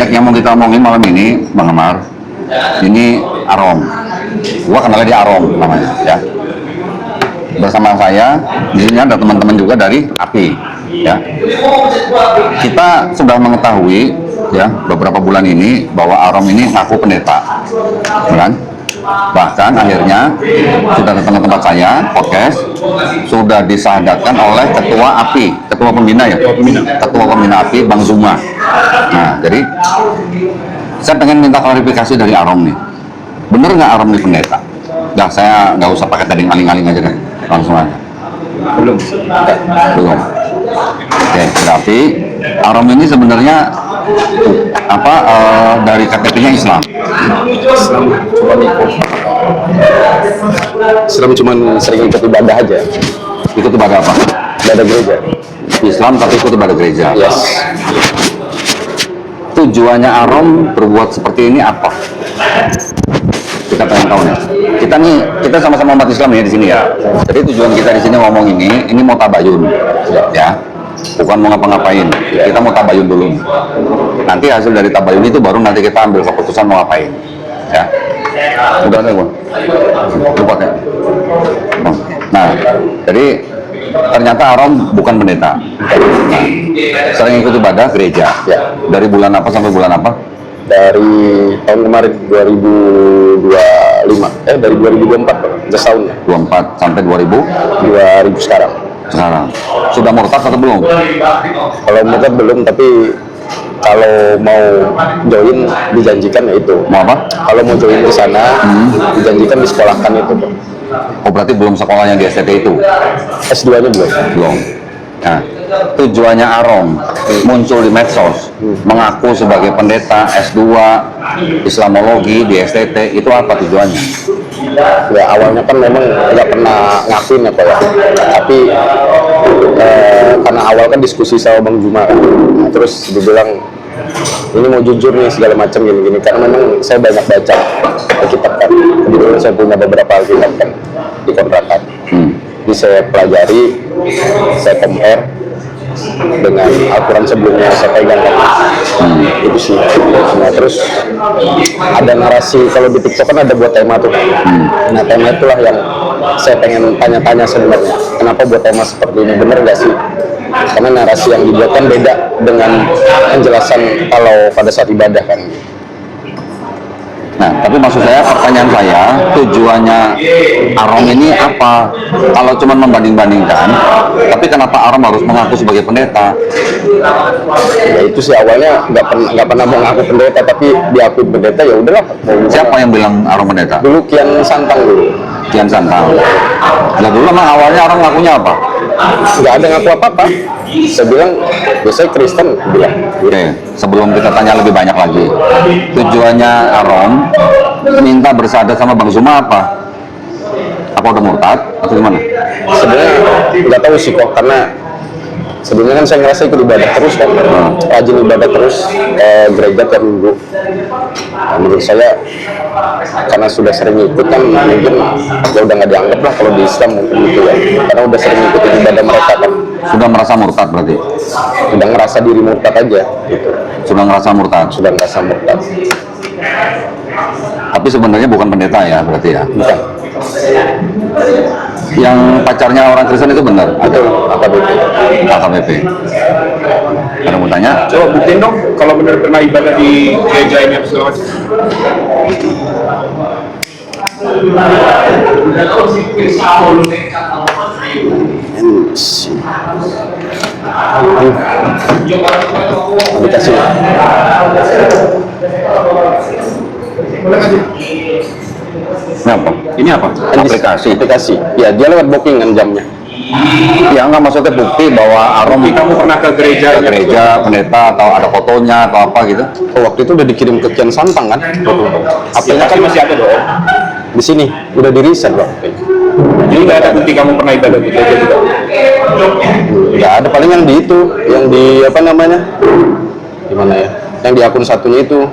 Subjek yang mau kita omongin malam ini, Bang Amar, ini Arom. Gua kenalnya dia Arom namanya, ya. Bersama saya, di sini ada teman-teman juga dari API, ya. Kita sudah mengetahui, ya, beberapa bulan ini bahwa Arom ini ngaku pendeta, kan? Bahkan akhirnya sudah datang ke tempat saya, podcast, sudah disahadatkan oleh ketua API, ketua pembina ya, ketua pembina API, Bang Zuma. Nah, jadi saya pengen minta klarifikasi dari Arom nih, bener nggak Arom ini pendeta? Nah, saya nggak usah pakai tadi aling-aling aja deh, langsung aja. Belum. Oke, berarti Arom ini sebenarnya apa dari KTP-nya Islam? Islam cuma sering ikut ibadah aja. Ikut ibadah apa? Ibadah gereja. Islam tapi ikut ibadah gereja. Yes. Tujuannya Arom berbuat seperti ini apa? Kita pengen tahu nih. Kita sama-sama umat Islam ya di sini ya. Jadi tujuan kita di sini ngomong ini mau tabayun, ya. Bukan mau ngapa-ngapain. Kita mau tabayun dulu. Nanti hasil dari tabayun itu baru nanti kita ambil keputusan mau ngapain, ya. Udah ada gua. Lupa ya. Nah, jadi ternyata Arom bukan pendeta. Nah, sering ikut ibadah gereja. Ya. Dari bulan apa sampai bulan apa? Dari tahun kemarin 2025, dari 2024, udah tahun. 24 sampai 2000 sekarang. Sekarang. Sudah murtad atau belum? Kalau murtad belum, tapi kalau mau join dijanjikan ya itu. Mau apa? Kalau mau join ke sana, dijanjikan disekolahkan itu. Oh, berarti belum sekolahnya di STT itu? S2-nya belum. Belum. Nah, tujuannya Arom muncul di medsos, mengaku sebagai pendeta S2 Islamologi di STT, itu apa tujuannya? Ya awalnya kan memang nggak pernah ngakuin apa ya, tapi karena awal kan diskusi sama Bang Juma kan, nah, terus dibilang ini mau jujur nih segala macam gini-gini, karena memang saya banyak baca Alkitab kan, kebetulan saya punya beberapa Alkitab kan di kontrakan. Jadi saya pelajari, saya compare dengan Al-Quran sebelumnya saya pegang kan. Itu sih. Nah, terus ada narasi, kalau di TikTok kan ada buat tema tuh. Nah, tema itulah yang saya pengen tanya-tanya sebenarnya, kenapa buat tema seperti ini, bener gak sih? Karena narasi yang dibuatkan beda dengan penjelasan kalau pada saat ibadah kan. Nah, tapi maksud saya, pertanyaan saya, tujuannya Arom ini apa? Kalau cuma membanding-bandingkan, tapi kenapa Arom harus mengaku sebagai pendeta? Ya itu sih awalnya nggak pernah mau ngaku pendeta, tapi diakui pendeta ya udahlah. Siapa yang bilang Arom pendeta? Dulu Kian Santang dulu. Kian Santang. Nah, dulu emang awalnya Arom ngakunya apa? Nggak ada ngaku apa-apa. Saya bilang, biasanya Kristen bilang. Oke, sebelum kita tanya lebih banyak lagi, tujuannya Arom minta bersyahadat sama Bang Zuma apa? Apa udah murtad atau gimana? Sebenarnya nggak tahu sih kok, karena sebelumnya kan saya ngerasa ikut ibadah terus kan, rajin ibadah terus, gereja tiap minggu. Nah, menurut saya karena sudah sering ikut kan, mungkin ya udah nggak dianggap lah kalau di Islam mungkin gitu ya, karena udah sering ikut ibadah mereka kan. Sudah merasa murtad berarti? Udah ngerasa diri murtad aja gitu. Sudah ngerasa murtad? Sudah ngerasa murtad. Tapi sebenarnya bukan pendeta ya berarti ya? Bukan. Yang pacarnya orang Kristen itu benar? Betul, AKBP. AKBP. Ada mau tanya? Coba buktiin dong kalau benar pernah ibadah di gereja ini apa segala macam. Aplikasi. Ini apa? Ini apa? Aplikasi. Ya, dia lewat booking kan jamnya. Ya nggak, maksudnya bukti bahwa Arom Bukti kamu pernah ke gereja, pendeta, atau ada fotonya atau apa gitu? Oh, waktu itu udah dikirim ke Kian Santang kan? aplikasi kan masih ada dong. Di sini udah di reset loh. Jadi nggak ada bukti kamu pernah ibadah di gereja juga. Nggak ada, paling yang di itu, yang di apa namanya? Gimana ya? Yang di akun satunya itu.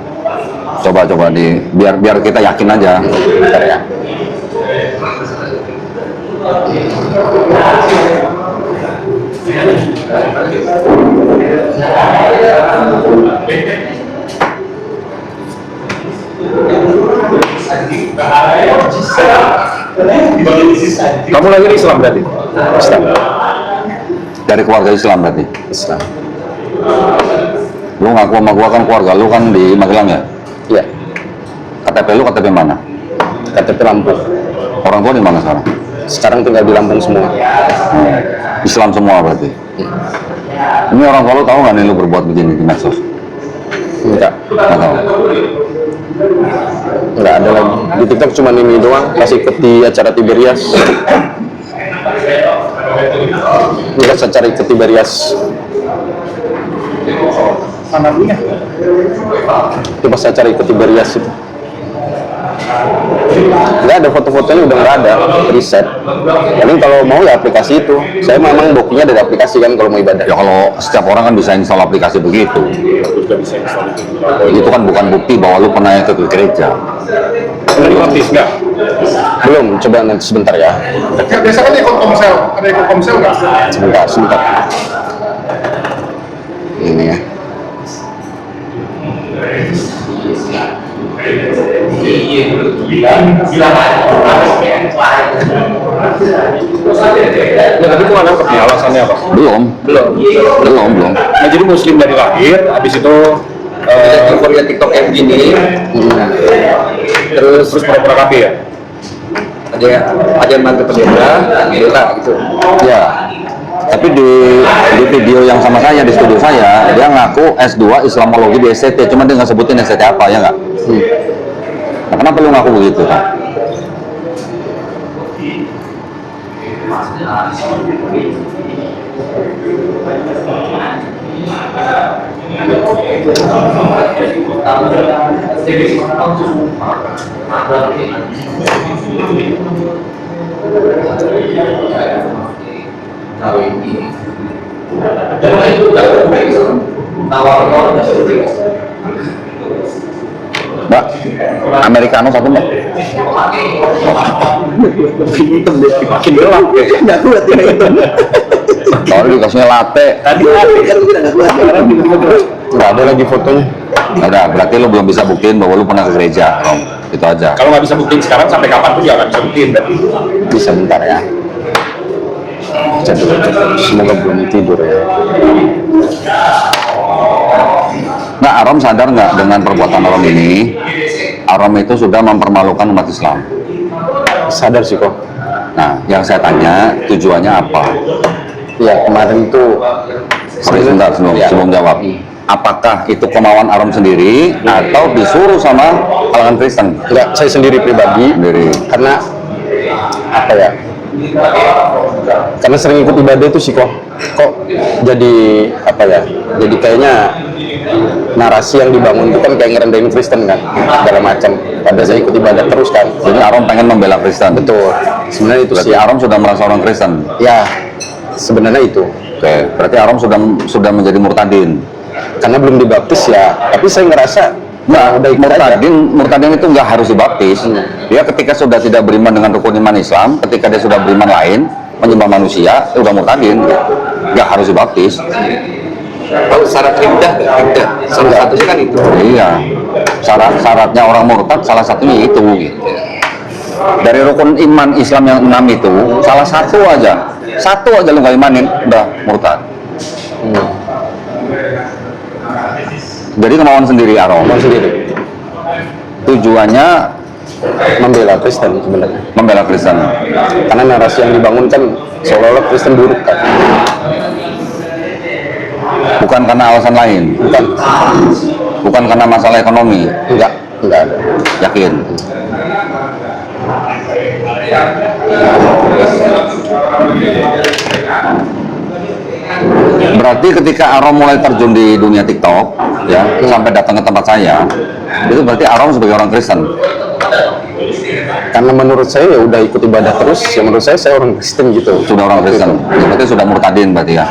Coba di biar kita yakin aja. Bentar ya. Kamu lahir Islam berarti? Islam. Dari keluarga Islam berarti. Islam. Lu ngaku sama gua kan keluarga lu kan di Magelang ya? Iya. KTP lu KTP mana? KTP Lampung. Orang tua di mana sekarang? Sekarang tinggal di Lampung semua. Islam semua berarti. Ini orang tua lu tahu nggak nih lu berbuat begini di medsos? Enggak. Nggak tahu. Enggak ada lagi. Di TikTok cuma ini doang. Pas ikut di acara Tiberias. Pas acara ikut Tiberias. Mana punya? Itu pas acara ikut Tiberias itu. Nggak ada foto-fotonya, udah nggak ada riset. Paling kalau mau ya aplikasi itu. Saya memang buktinya dari aplikasi kan kalau mau ibadah. Ya kalau setiap orang kan bisa install aplikasi begitu. Sudah bisa install itu. Itu kan bukan bukti bahwa lu pernah ikut ke gereja. Dari baptis nggak? Belum, coba nanti sebentar ya. Biasa kan ikut komsel, ada ikut komsel nggak? Sebentar. Ini ya. Ya tapi gua nangkep nih alasannya apa? Belum. Nah, jadi muslim dari lahir, habis itu Kalau lihat TikTok kayak begini, terus pura-pura kafir ya? ada yang bantu pendeta, gitu. Ya. Tapi di video yang sama saya di studio saya, dia ngaku S2 Islamologi di SCT, cuma dia nggak sebutin SCT apa ya nggak? Nah, kenapa lu ngaku begitu? Mbak, Americano satu mbak. Makin gelap ya. Nggak kuat ya itu. Kalau dikasihnya latte, Tadi hati Kan udah nggak kuat. Nggak ada lagi fotonya. nggak ada. Berarti lu belum bisa buktiin bahwa lu pernah ke gereja, Om. Itu aja. kalau nggak bisa buktiin sekarang, sampai kapan pun juga nggak bisa buktiin berarti. Bisa bentar ya. Semoga belum tidur ya. Nah, Arom sadar nggak dengan perbuatan Arom ini? Arom itu sudah mempermalukan umat Islam. Sadar sih kok. Nah, yang saya tanya tujuannya apa? Ya kemarin itu. Sorry, sebentar sebelum jawab. Apakah itu kemauan Arom sendiri atau disuruh sama kalangan Kristen? Enggak, saya sendiri pribadi. Sendiri. Karena apa ya? Karena sering ikut ibadah itu sih kok jadi apa ya? Jadi kayaknya narasi yang dibangun itu kan kayak ngerendahin Kristen kan, segala macam. Pada saya ikut ibadah terus kan. Jadi Arom pengen membela Kristen. Betul. Sebenarnya itu Berarti sih. Arom sudah merasa orang Kristen. Ya, sebenarnya itu. Oke, berarti Arom sudah menjadi murtadin. Karena belum dibaptis ya. Tapi saya ngerasa Nah, udah ikut aja. murtadin itu nggak harus dibaptis. Dia ketika sudah tidak beriman dengan rukun iman Islam, ketika dia sudah beriman lain, menyembah manusia, udah murtadin, nggak harus dibaptis. Kalau syarat riddah, salah satunya kan itu. Iya, syaratnya orang murtad salah satunya itu. Gitu. Dari rukun iman Islam yang 6 itu, salah satu aja lu nggak imanin, udah murtad. Jadi kemauan sendiri Arom. Mau sendiri Tujuannya membela Kristen sebenarnya. membela Kristen. Karena narasi yang dibangun kan seolah-olah Kristen buruk kan. Bukan karena alasan lain. Bukan karena masalah ekonomi. Enggak ada. Yakin. Berarti ketika Arom mulai terjun di dunia TikTok, ya, sampai datang ke tempat saya, itu berarti Arom sebagai orang Kristen. Karena menurut saya ya udah ikut ibadah terus, ya menurut saya orang Kristen gitu. Sudah orang Kristen. Berarti sudah murtadin berarti ya.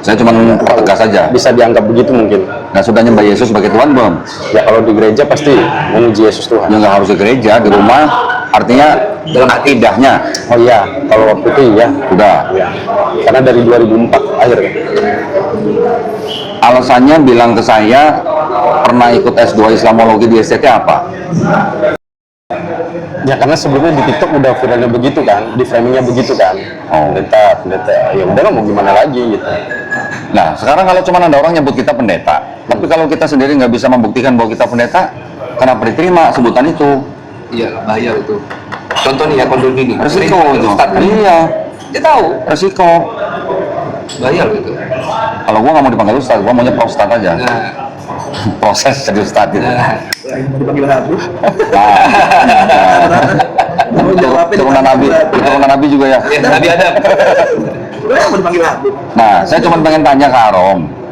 Saya cuma tegas saja. Bisa dianggap begitu mungkin. Nah, sudah nyembah Yesus sebagai Tuhan belum? Ya kalau di gereja pasti memuji Yesus Tuhan. Ya nggak harus di gereja, di rumah. Artinya dalam akidahnya. Oh iya, kalau waktu itu iya. Udah. Ya. Karena dari 2004 akhir kan. Alasannya bilang ke saya pernah ikut S2 Islamologi di SCT apa? Ya karena sebelumnya di TikTok udah viralnya begitu kan, di framingnya begitu kan. Oh. Pendeta. Ya udah lah, mau gimana lagi gitu. Nah, sekarang kalau cuma ada orang nyebut kita pendeta, tapi kalau kita sendiri nggak bisa membuktikan bahwa kita pendeta, kenapa diterima sebutan itu? Iya, bahaya itu. Contoh nih ya, kondom ini. Resiko itu. Ustaz kan? Iya, Dia tahu. resiko. Bahaya loh itu. Kalau gua nggak mau dipanggil ustaz, gua maunya Pak Ustaz aja. Nah, Proses jadi ustaz gitu. nah. Mau dipanggil Abu. Mau jawabin. Turunan Nabi juga ya. Ya, Nabi Adam. Mau dipanggil Abu. Nah, saya cuma pengen tanya ke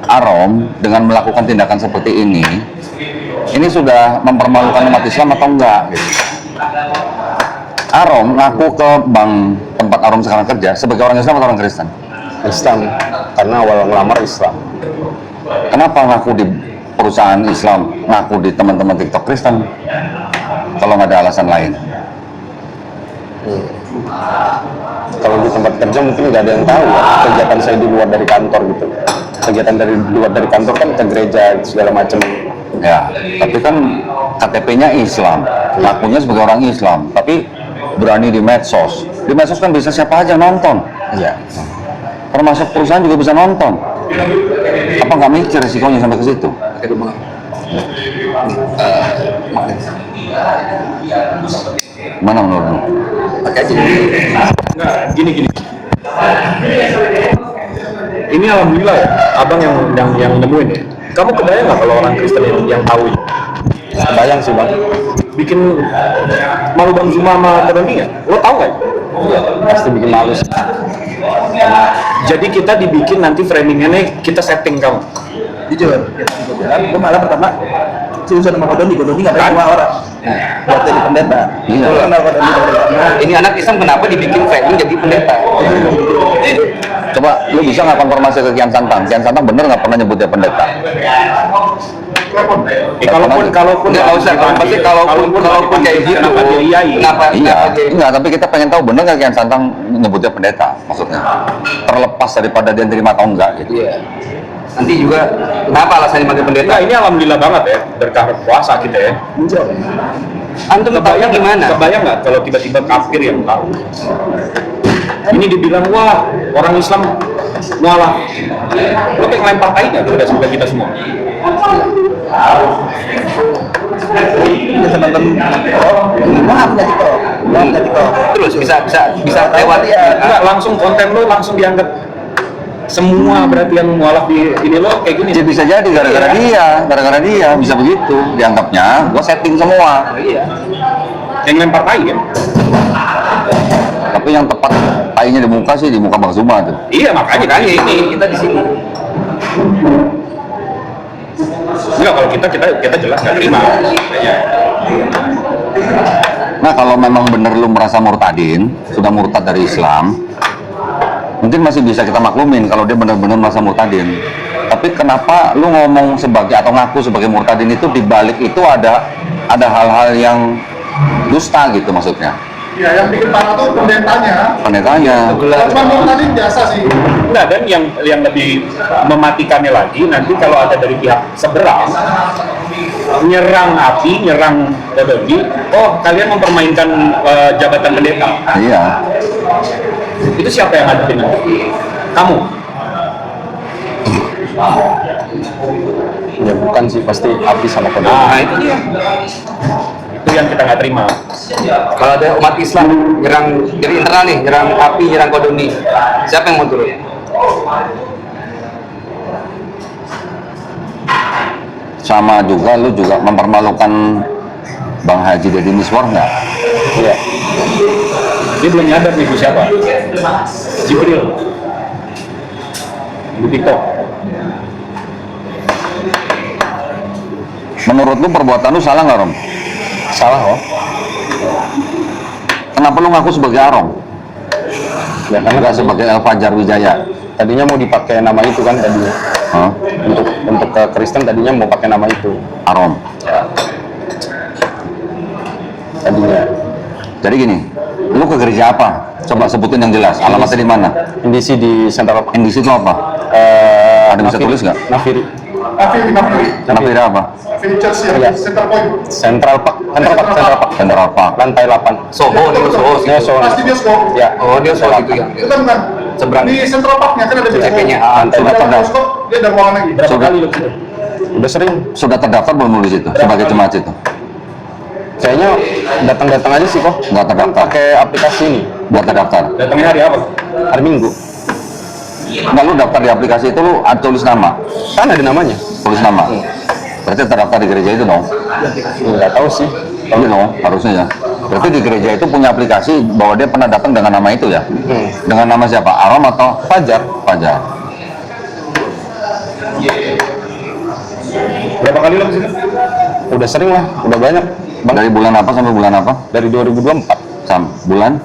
Arom dengan melakukan tindakan seperti ini sudah mempermalukan umat Islam atau enggak? Gitu. Arom ngaku ke bank tempat Arom sekarang kerja sebagai orang Islam atau orang Kristen? Islam, karena awal ngelamar Islam. Kenapa ngaku di perusahaan Islam, ngaku di teman-teman TikTok Kristen? Kalau nggak ada alasan lain? Kalau di tempat kerja mungkin nggak ada yang tahu ya, kegiatan saya di luar dari kantor gitu. Kegiatan dari luar dari kantor kan ke gereja segala macam. Ya, tapi kan KTP-nya Islam, ngakunya sebagai orang Islam, tapi berani di medsos. Di medsos kan bisa siapa aja nonton. Iya. Termasuk perusahaan juga bisa nonton. Apa nggak mikir resikonya sampai ke situ? Pakai rumah. Mana menurutmu? Pakai aja. Nah, gini. Ini alhamdulillah ya, abang yang nemuin ya. Kamu kebayang nggak kalau orang Kristen yang tahu ini? Kebayang sih bang. Bikin malu Bang Zuma sama Tedoni ya? Lo tau nggak? Pasti bikin malu sih. Jadi kita dibikin nanti framingnya nih, kita setting kamu. Jujur, gue malah pertama susah sama Kodoni nggak ada semua orang. Buat jadi pendeta. Iya. Gue kenal Kodoni dari lama. Ini anak Islam kenapa dibikin framing jadi pendeta? Coba lu bisa nggak konfirmasi ke Kian Santang? Kian Santang bener nggak pernah nyebut dia pendeta? Kalaupun Nggak usah, pasti kalaupun kayak gitu, kenapa dia iyai? kenapa Iya, dia- enggak, tapi kita pengen tahu bener nggak Kian Santang nyebut dia pendeta? Maksudnya terlepas daripada dia terima atau enggak gitu. Iya. Nanti juga kenapa alasannya pakai pendeta? Nah, ini alhamdulillah banget ya, berkah puasa kita ya. Muncul. Antum tahunya gimana? Kebayang nggak kalau tiba-tiba kafir yang tahu? Ini dibilang, wah orang Islam mualaf. Lo kayak ngelempar tai nggak kepada sebagai kita semua? Biasa nonton. Maaf nggak TikTok. Terus bisa lewat ya. Enggak, langsung konten lo langsung dianggap semua berarti yang mualaf di ini lo kayak gini. Ya bisa jadi gara-gara dia bisa begitu dianggapnya. Gua setting semua. Iya. Yang ngelempar tai kan? Tapi yang tepat tainya di muka sih di muka Bang Zuma tuh. Iya makanya Ini kita di sini. enggak, kalau kita jelas nggak terima. Nah kalau memang bener lu merasa murtadin, sudah murtad dari Islam, mungkin masih bisa kita maklumin kalau dia benar-benar merasa murtadin. Tapi kenapa lu ngomong sebagai atau ngaku sebagai murtadin itu dibalik itu ada hal-hal yang dusta gitu maksudnya? Ya, yang bikin parah tuh pendetanya. Pendetanya. Cuma tadi biasa sih. Enggak, dan yang lebih mematikannya lagi nanti kalau ada dari pihak seberang nyerang api, nyerang Tedoni, oh kalian mempermainkan jabatan pendeta. Iya. Itu siapa yang ngadepin nanti? Kamu. Ya bukan sih, pasti api sama Kodoni. Nah itu dia. Itu yang kita nggak terima. Kalau ada umat Islam nyerang dari internal nih, nyerang api, nyerang Kodoni, siapa yang mau turun? Sama juga lu juga mempermalukan Bang Haji Deddy Miswar nggak? Iya. Dia belum nyadar nih itu siapa. Jibril. Di TikTok. Menurut lu perbuatan lu salah nggak Rom? Salah oh. Kenapa lu ngaku sebagai Arom? Ya karena Nggak sebagai El Fajar Wijaya? tadinya mau dipakai nama itu kan tadinya. Hah? Untuk ke Kristen tadinya mau pakai nama itu. Arom. Tadinya. Jadi gini, lu ke gereja apa? Coba sebutin yang jelas. Alamatnya di mana? Indisi di Central Indisi itu apa? Ada bisa tulis nggak? Nafiri. Nafira apa? Ventures ya, Iya. Center Point. Central Park, Central Park. lantai 8. Soho nih, Soho Ya, situ. Soho. Pasti bioskop. Ya, Oh, dia Soho situ ya. Itu kan bukan. Seberang. Di Central Parknya kan ada bioskop. CP-nya. lantai Sudah 8. terdaftar. Bioskop dia ada ruangan lagi. Berapa Sudah. kali lo ke situ? Udah sering. Sudah terdaftar belum lu di situ sebagai jemaat itu? Kayaknya datang-datang aja sih kok. Nggak terdaftar. Pakai aplikasi ini. Buat terdaftar. Datangnya hari apa? Hari Minggu. Nggak, lu daftar di aplikasi itu lu tulis nama. Kan ada namanya. Tulis nama. Berarti terdaftar di gereja itu dong? Nggak tahu sih. Iya dong, harusnya ya. Berarti di gereja itu punya aplikasi bahwa dia pernah datang dengan nama itu ya? Dengan nama siapa? Arom atau Fajar. Fajar? Berapa kali lo ke situ? Udah sering lah. Udah banyak. Bang, Dari bulan apa sampai bulan apa? dari 2024. Bulan?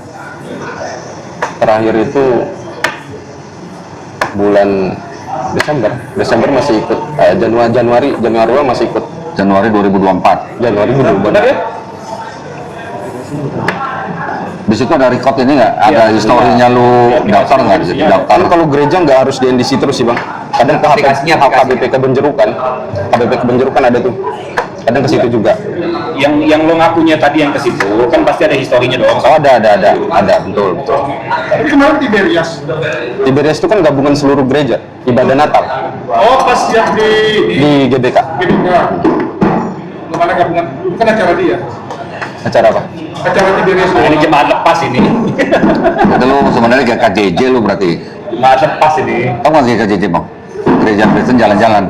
Terakhir itu bulan Desember masih ikut. Januari masih ikut. Januari 2024. Januari Benar benar. ya? Di situ ada record ini nggak? Ada Iya, historinya lu iya, daftar nggak di situ? iya. Daftar. Kan kalau gereja nggak harus di NDC terus sih bang. Kadang ke Aplikasinya, HKBP Kebenjerukan ada tuh. Kadang ke situ juga. Yang lo ngakunya tadi yang ke situ kan pasti ada historinya dong. Oh ada betul. Tapi kemarin Tiberias. Tiberias itu kan gabungan seluruh gereja ibadah Natal Oh, pas yang di di GBK. Gimana gabungan? Bukan acara dia. Acara apa? Acara Tiberias. Ini jemaat lepas ini. Itu lu sebenarnya kayak KJJ lu berarti. Jemaat lepas ini. Tahu nggak sih KJJ bang? Gereja Kristen jalan-jalan.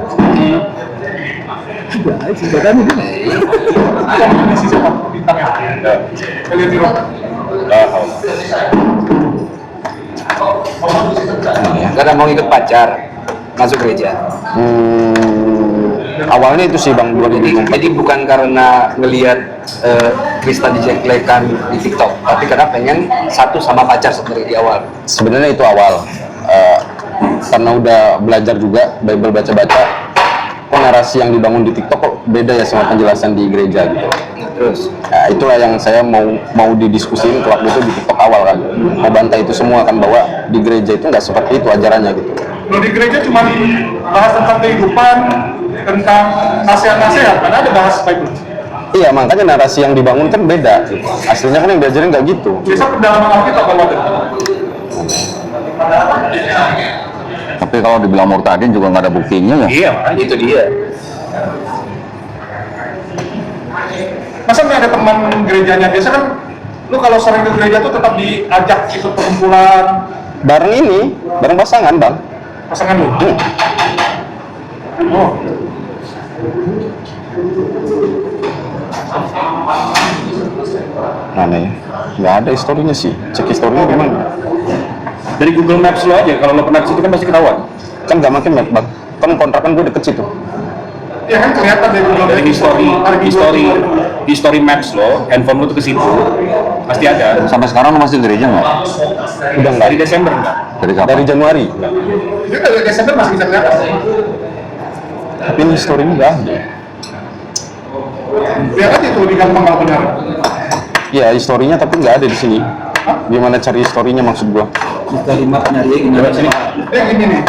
Isi sepak bintang ya. Kalian di roh. Karena mau ikut pacar masuk gereja. Awalnya itu sih bang 2024. Jadi bukan karena ngelihat Krista dijelekan di TikTok, tapi karena pengen satu sama pacar sebenarnya di awal. Sebenarnya itu awal. Karena udah belajar juga Bible baca-baca, kok narasi yang dibangun di TikTok kok beda ya sama penjelasan di gereja gitu. Terus Nah, itulah yang saya mau didiskusiin waktu itu di TikTok awal kan. Mau bantai itu semua kan bahwa di gereja itu nggak seperti itu ajarannya gitu. Kalau di gereja cuma bahas tentang kehidupan, tentang nasihat-nasihat, karena ada bahas Bible. Iya, makanya narasi yang dibangun kan beda. Aslinya kan yang diajarin nggak gitu. Biasa pendalaman Alkitab kalau ada. Tapi kalau dibilang murtadin juga nggak ada buktinya ya. Iya, makanya. itu dia. Masa nggak ada teman gerejanya? Biasa kan lu kalau sering ke gereja tuh tetap diajak ikut perkumpulan Bareng pasangan bang. pasangan lu. Oh, Mana ya? Nggak ada historinya sih. Cek historinya gimana? Dari Google Maps lo aja, kalau lo pernah ke situ kan pasti ketahuan. Kan nggak makin map bang. Kan kontrakan gue deket situ. ya kan kelihatan dari Google Dari history maps lo, handphone lo tuh ke situ, pasti ada. Sampai sekarang lu masih di gereja nggak? Udah nggak. Dari Desember enggak? Dari kapan? Dari Januari. Dia dari Desember masih bisa kelihatan. Tapi ini historinya nggak ada. Lihat aja tuh di gampang nggak benar. Iya, historinya tapi nggak ada di sini. Gimana cari historinya maksud gua? Kalimat nyari gimana sih? Yang ini nih.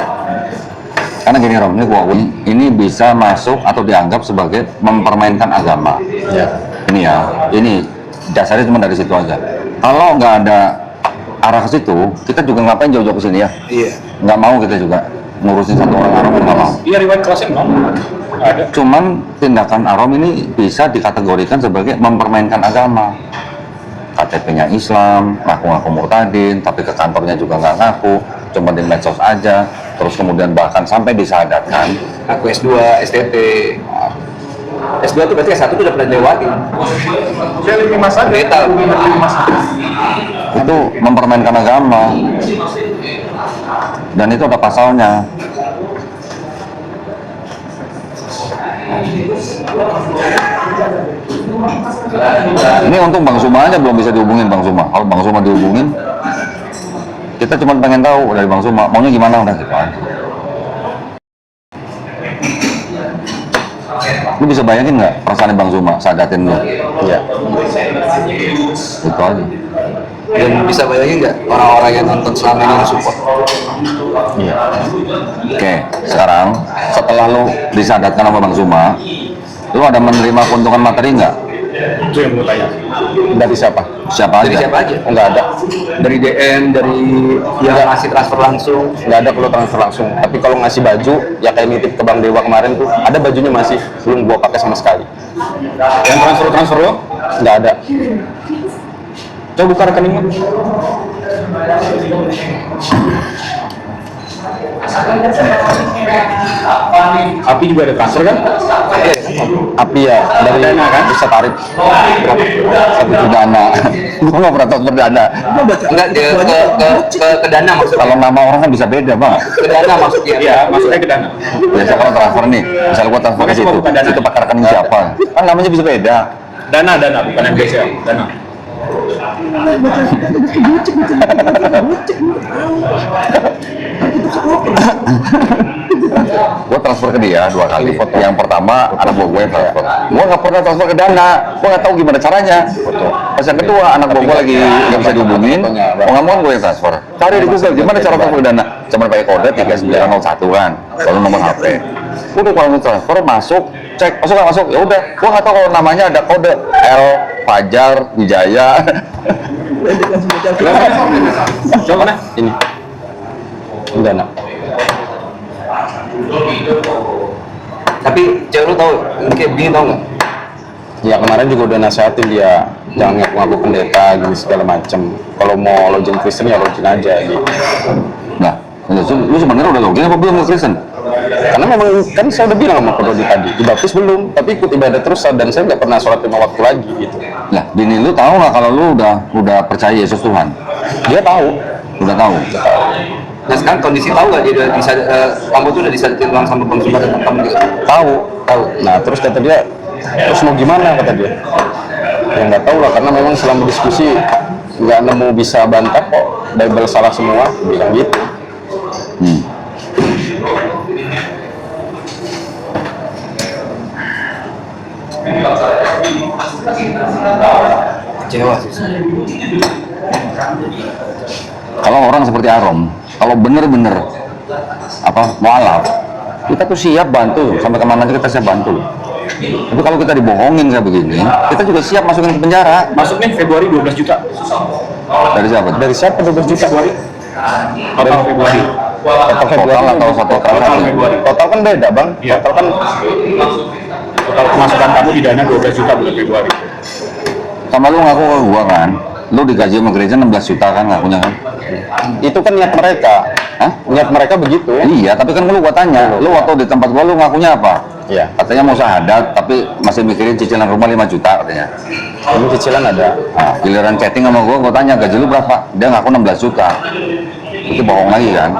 Karena gini Rom, ini gua ini bisa masuk atau dianggap sebagai mempermainkan agama. Ya. Ini ya, ini dasarnya cuma dari situ aja. Kalau nggak ada arah ke situ, kita juga ngapain jauh-jauh ke sini ya? Iya. Nggak mau kita juga ngurusin satu orang Arom, nggak mau. Iya, riwayat klasik no? Ada. Cuman tindakan Arom ini bisa dikategorikan sebagai mempermainkan agama. KTP-nya Islam, ngaku-ngaku murtadin, tapi ke kantornya juga nggak ngaku, cuma di medsos aja, terus kemudian bahkan sampai disadarkan. Aku S2, STT. S2 tuh berarti S1 tuh udah pernah dilewati. Dia 5 mas aja. Metal. 5 mas aja. Itu mempermainkan agama, dan itu ada pasalnya. Ini untung Bang Suma aja belum bisa dihubungin Bang Suma. Kalau Bang Suma dihubungin, kita cuma pengen tahu dari Bang Suma maunya gimana, udah gitu aja. Lu bisa bayangin nggak perasaan Bang Suma sadatin lu? Iya. Itu aja. Dan bisa bayangin nggak orang-orang yang nonton selama ini yang support? Oke, sekarang setelah lu disadarkan sama Bang Suma, Lu ada menerima keuntungan materi nggak? Itu yang gue tanya. Dari siapa? Siapa Dari aja? siapa aja? Oh, nggak ada. Dari DM, dari yang ngasih transfer langsung. Nggak ada kalau transfer langsung. Tapi kalau ngasih baju, ya kayak nitip ke Bang Dewa kemarin tuh, ada bajunya masih belum gua pakai sama sekali. Yang transfer lo? Nggak ada. Coba buka rekeningnya. Api juga ada transfer kan? Api ya dari Dana, kan? bisa tarik Satu juta dana. Gua nggak pernah transfer dana. Gua baca. Enggak, ke dana maksudnya. Kalau nama orang kan bisa beda bang. Ke dana maksudnya. Iya, maksudnya ke dana. Biasa kalau transfer nih, misal gua transfer ke Makanya situ, bukan dana. itu pakai rekening siapa? Kan namanya bisa beda. Dana, bukan NBCL, dana. Gue transfer ke dia 2 kali. Yang pertama anak gue yang transfer. Gue nggak pernah transfer ke Dana. Gue nggak tahu gimana caranya. Pas yang kedua anak gue lagi nggak bisa dihubungin. Mau nggak mau gue yang transfer. Cari di Google gimana cara transfer ke Dana. Cuma pakai kode 3901 kan. Lalu nomor HP. Udah kalau transfer masuk, cek masuk nggak masuk. Ya udah. Gue nggak tahu kalau namanya ada kode L Fajar Wijaya. Coba mana? ini. Dana. Tapi cewek lu tau, ini kayak begini tau nggak? Ya kemarin juga udah nasihatin dia jangan ngaku-ngaku pendeta gini segala macem. Kalau mau login Kristen ya login aja gitu. Nah, lu sebenarnya udah login apa belum ke Kristen? Karena memang kan saya udah bilang sama Ko Dodi tadi, dibaptis belum, tapi ikut ibadah terus dan saya nggak pernah sholat 5 waktu lagi gitu. Nah, bini lu tahu nggak kalau lu udah percaya Yesus Tuhan? Dia tahu. Udah tahu. Nah sekarang kondisi tahu nggak dia udah bisa, kamu tuh udah disadarin ulang sama Bang Sumar dan teman gitu? Tahu. Nah terus kata dia, terus mau gimana kata dia? Ya nggak tahu lah karena memang selama diskusi nggak nemu bisa bantah kok. Bible salah semua, bilang gitu. Kecewa sih. Kalau orang seperti Arom, kalau bener-bener mualaf, kita tuh siap bantu sampai kemana aja kita siap bantu. Tapi kalau kita dibohongin kayak begini, kita juga siap masukin ke penjara. Masuknya Februari 12 juta. Dari siapa? Dari siapa 12 juta? Total Februari. Total atau satu transaksi? Total kan beda bang. Iya. Total kan Total pemasukan kamu di dana 12 juta bulan Februari. Sama lu ngaku ke gua kan, lu digaji sama gereja 16 juta kan ngakunya kan? itu kan niat mereka. Hah? Niat mereka begitu. Iya, tapi kan lu gua tanya, lu waktu di tempat gua lu ngakunya apa? Iya. Katanya mau syahadat, tapi masih mikirin cicilan rumah 5 juta katanya. Ini cicilan ada. Nah, giliran chatting sama gua tanya gaji lu berapa? Dia ngaku 16 juta. Itu bohong lagi kan?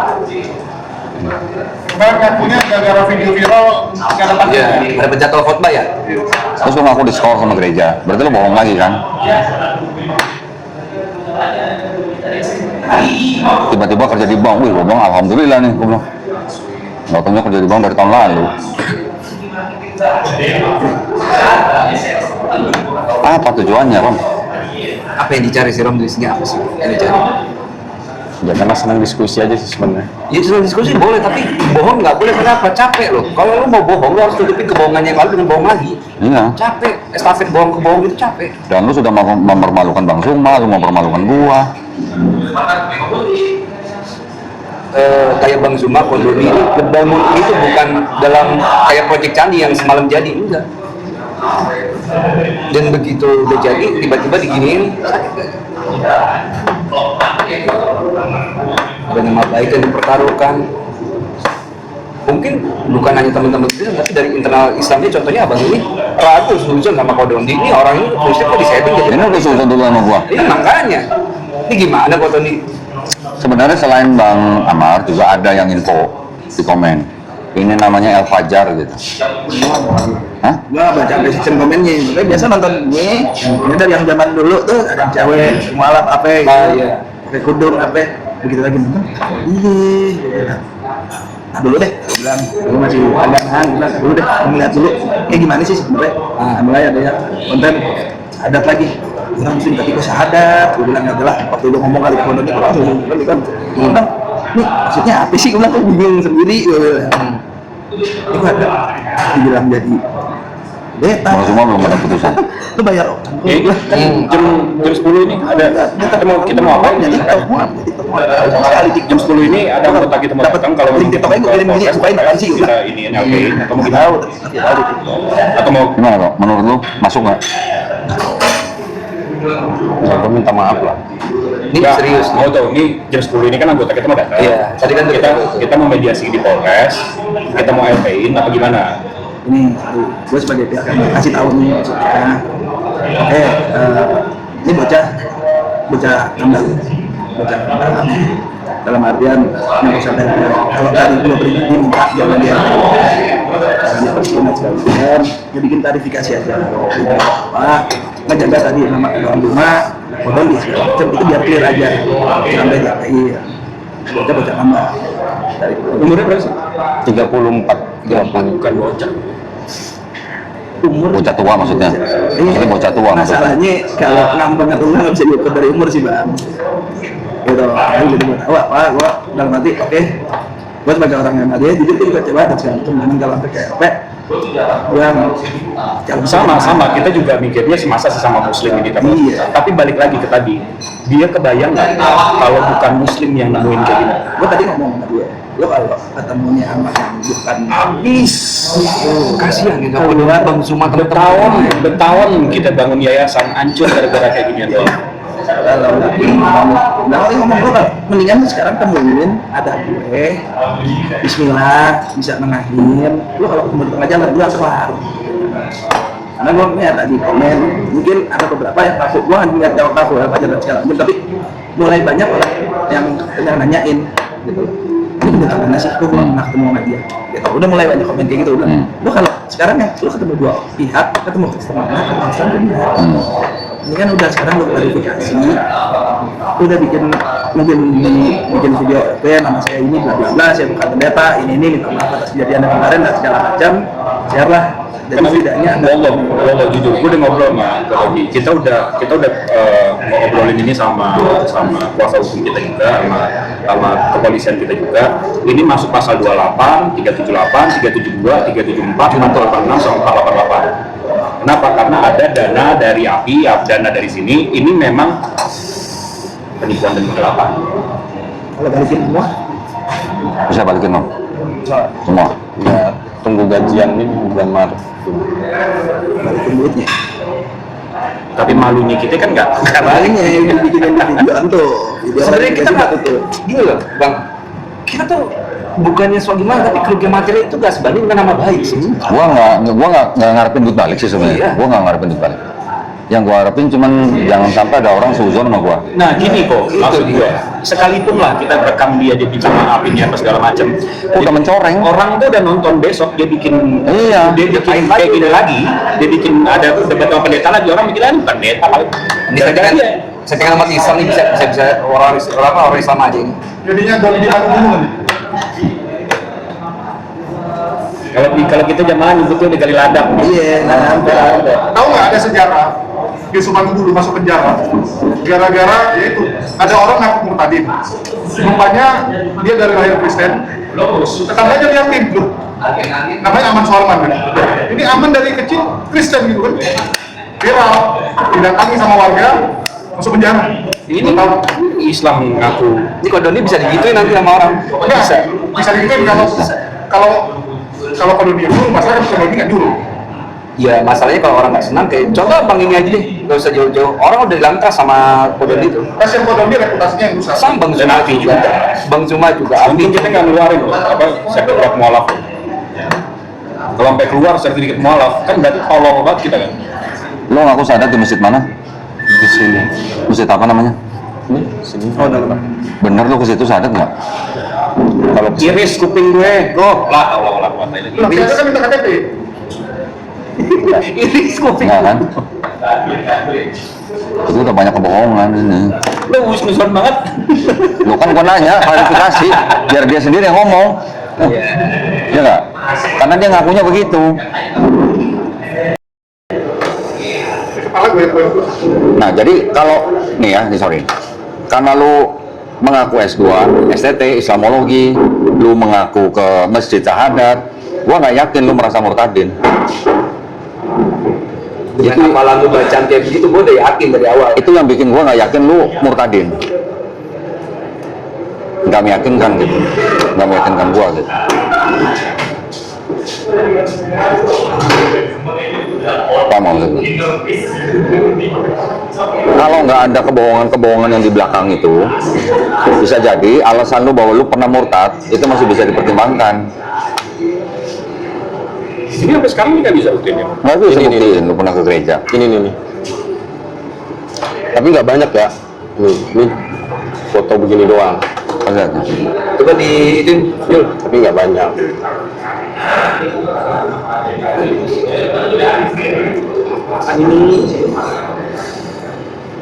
Kemarin ngakunya gara-gara video viral nggak dapat. Iya, ada penjatuh khotbah ya? Terus lu ngaku di sekolah sama gereja, berarti lu bohong lagi kan? Tiba-tiba kerja di bank, wih gua bilang alhamdulillah nih, gua bilang. Nggak tahunya kerja di bank dari tahun lalu. Apa tujuannya, Rom? Apa yang dicari sih Rom, isinya apa sih yang dicari? Ya karena senang diskusi aja sih sebenarnya. Ya soal diskusi boleh, tapi bohong nggak boleh. Kenapa? Capek loh. Kalau lu mau bohong, lu harus tutupin kebohongan yang lalu dengan bohong lagi. Iya. Capek. Estafet bohong ke bohong itu capek. Dan lu sudah mempermalukan Bang Suma, lu mempermalukan gua. Kayak Bang Zuma, Kondoni itu ngebangun itu bukan dalam kayak proyek candi yang semalam jadi, enggak. Dan begitu udah jadi, tiba-tiba diginiin, sakit gak? Ada nama baik yang dipertaruhkan. Mungkin bukan hanya teman-teman Kristen, tapi dari internal Islamnya, contohnya abang ini ragu suzon sama Kodondi. Ini orang ini Kristen kok disetting jadi. Ini udah susah dulu sama gua. Ini makanya. Ini gimana Kodondi? Sebenarnya selain Bang Amar juga ada yang info di komen. Ini namanya El Fajar gitu. Hah? Gua baca ada sistem komennya, makanya biasa nonton gue. Ini dari yang zaman dulu tuh ada cewek mualaf apa gitu, Iya. pakai kudung apa, begitu lagi nonton. Iya, gua bilang. Nah dulu deh, gua bilang, gua masih agak nahan, gua bilang dulu deh, gua ngeliat dulu, kayak gimana sih sebenarnya. Mulai ada ya konten adat lagi. Orang muslim tapi kok syahadat, gua bilang adalah waktu lu ngomong kali konon itu langsung kan, gua bilang, nih maksudnya apa sih? Gua bilang kok bingung sendiri, gua bilang. Itu ada dibilang jadi Beta. Kalau semua belum ada putusan. Lu bayar orang. Jam 10 ini ada kita mau apa Jadi ini? sekali Jam 10 ini ada anggota kita mau datang kalau link TikTok aja gue kirim gini, bukain apaan sih, kita ini LP atau mau kita tahu, tapi tahu di TikTok. atau mau Gimana kok? Menurut lu masuk nggak? Aku minta maaf lah. Ini Nggak, serius. mau tahu ini jam 10 ini kan anggota kita mau datang. Iya, tadi kan kita mau mediasi di Polres, kita mau LP-in apa gimana? Ini satu, gue sebagai pihak yang kasih tahu nih maksudnya, ini bocah kandang, dalam artian yang sadar kalau dari gue pribadi minta jangan dia persina sekalian, dia bikin klarifikasi aja, apa ngejaga tadi nama orang rumah, kodon di segala macam itu biar clear aja, sampai jagain bocah kandang dari Umurnya berapa sih? 34. Bukan bocah. umur Bocah tua maksudnya? Maksudnya bocah tua maksudnya? masalahnya kalau ngambang atau enggak bisa diukur dari umur sih bang gitu jadi gue tahu apa gue dalam hati oke gue sebagai orang yang ada jujur gue juga coba dan segala macam memang kalau sampai kayak apa yang Sama kita juga mikirnya semasa sesama muslim ini kan. Iya. Tapi balik lagi ke tadi, dia kebayang nggak kalau bukan muslim yang nemuin kayak gini? gue tadi ngomong sama dia lo kalau ketemunya sama yang bukan Kasihan ya, nggak punya Bang Zuma Bertahun kita bangun yayasan hancur gara-gara kayak gini doang. kalau ngomong gue mendingan sekarang temuin ada gue Bismillah bisa nengahin lu kalau ketemu di tengah jalan lu langsung kelar karena gue ngeliat tadi komen mungkin ada beberapa yang takut gue kan ngeliat jawab takut apa aja dan segala macam tapi mulai banyak orang yang nanyain gitu ini bener mana sih gue belum pernah ketemu sama dia gitu udah mulai banyak komen kayak gitu udah lu kalau sekarang ya lu ketemu dua pihak ketemu customer ini kan udah sekarang lu klarifikasi udah bikin mungkin bikin video nama saya ini bla bla bla saya bukan pendeta ini minta maaf atas kejadian yang kemarin dan segala macam share lah jadi setidaknya Walau jujur, gue udah ngobrol sama Rogi. Kita udah ngobrolin ini sama kuasa hukum kita juga, sama kepolisian kita juga. Ini masuk pasal 28, 378, 372, 374, 486, sama 488. Kenapa? Karena ada dana dari API, dana dari sini. Ini memang penipuan dan penggelapan. kalau balikin semua Bisa balikin dong? Semua? Ya, tunggu gajian ini bulan Maret. balikin duitnya Tapi malunya kita kan nggak. palingnya yang dibikinin videoan tuh video Sebenarnya kita nggak tuh gini loh Bang, kita tuh bukannya soal gimana tapi kerugian materi itu nggak sebanding dengan nama baik sih. Gua nggak ngarepin duit balik sih sebenarnya. Iya. Gua nggak ngarepin duit balik. Yang gua harapin cuman jangan sampai ada orang seuzon sama gua. Nah gini kok, maksud gue, sekalipun lah kita rekam dia minta maaf ini apa segala macam, Udah mencoreng. orang tuh udah nonton besok dia bikin, Iya. dia bikin kayak gini lagi, dia bikin ada debat sama pendeta lagi, orang mikir kan pendeta kali. Ini saya Gara-gara kan dia. umat Islam ini bisa orang Islam aja ini. Jadinya doli di aku dulu nih. Kalau kita jamaah nyebutnya udah gali ladang. iya nah Tahu nggak ada sejarah di Sumatera dulu masuk penjara gara-gara yaitu ada orang ngaku murtadin. Rupanya dia dari lahir Kristen. Tetangganya liatin loh. Namanya Aman Solman kan. Ini Aman dari kecil Kristen gitu kan. Viral, didatangi sama warga masuk penjara. Ini Islam ngaku. Ini kodoni bisa digituin nanti sama orang. Enggak, bisa digituin kalau dia dulu, masalah kalau dia nggak dulu. Ya masalahnya kalau orang nggak senang kayak contoh Bang ini aja deh, nggak usah jauh-jauh. Orang udah dilantas sama kodoni itu. Kasian kalau dia reputasinya yang rusak. Sama Bang Zuma Api juga. Bang Zuma juga. Mungkin kita nggak ngeluarin loh, apa sertifikat mualaf. Kalau sampai keluar sertifikat mualaf, kan berarti tolol banget kita kan. Lo ngaku sadar di masjid mana? Di sini. Masjid apa namanya? Ini sini. oh dalam Bener lo ke situ sadar nggak? Kalau Iris kuping gue, go lah Allah Loh, kita kan minta KTP. Iris kuping. Nggak kan? Itu udah banyak kebohongan ini. Lu husnuzon banget. Lo kan gua nanya klarifikasi biar dia sendiri yang ngomong. Iya nggak? Karena dia ngakunya begitu. Kepala gue. Nah, jadi kalau nih ya, sorry. Karena lu mengaku S2, STT, Islamologi, lu mengaku ke Masjid Syahadat, gua nggak yakin lu merasa murtadin. Dengan hafalan lu bacaan kayak begitu, gue udah yakin dari awal. Itu yang bikin gua nggak yakin lu murtadin. Nggak meyakinkan gitu, nggak meyakinkan gua gitu. Apa maksudnya? Kalau nggak ada kebohongan-kebohongan yang di belakang itu, bisa jadi alasan lu bahwa lu pernah murtad itu masih bisa dipertimbangkan. Ini sampai sekarang nggak bisa buktiin ya? Nggak bisa buktiin lu pernah ke gereja. Ini nih. Tapi nggak banyak ya. Ini foto begini doang. Lihat. Coba di itu, Yul. Tapi nggak banyak.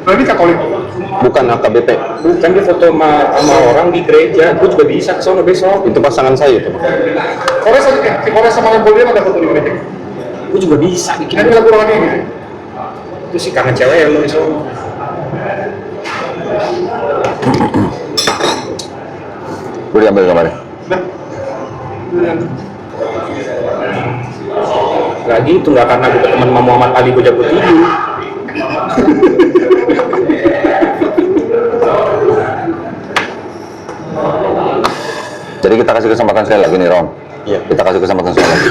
Nah, ini Katolik. Bukan AKBP. Bukan, dia foto sama orang di gereja. Gue juga bisa ke sana besok. Itu pasangan saya itu. Kores aja, si Kores sama Napoleon ada foto di gereja. Gue juga bisa bikin. Ini lagu rohani gitu. Itu sih karena cewek ya lo itu. Gue diambil gambarnya. Lagi itu nggak karena gue teman sama Muhammad Ali gue jago tinju. Jadi kita kasih kesempatan sekali lagi nih Ron. Iya. Kita kasih kesempatan sekali lagi.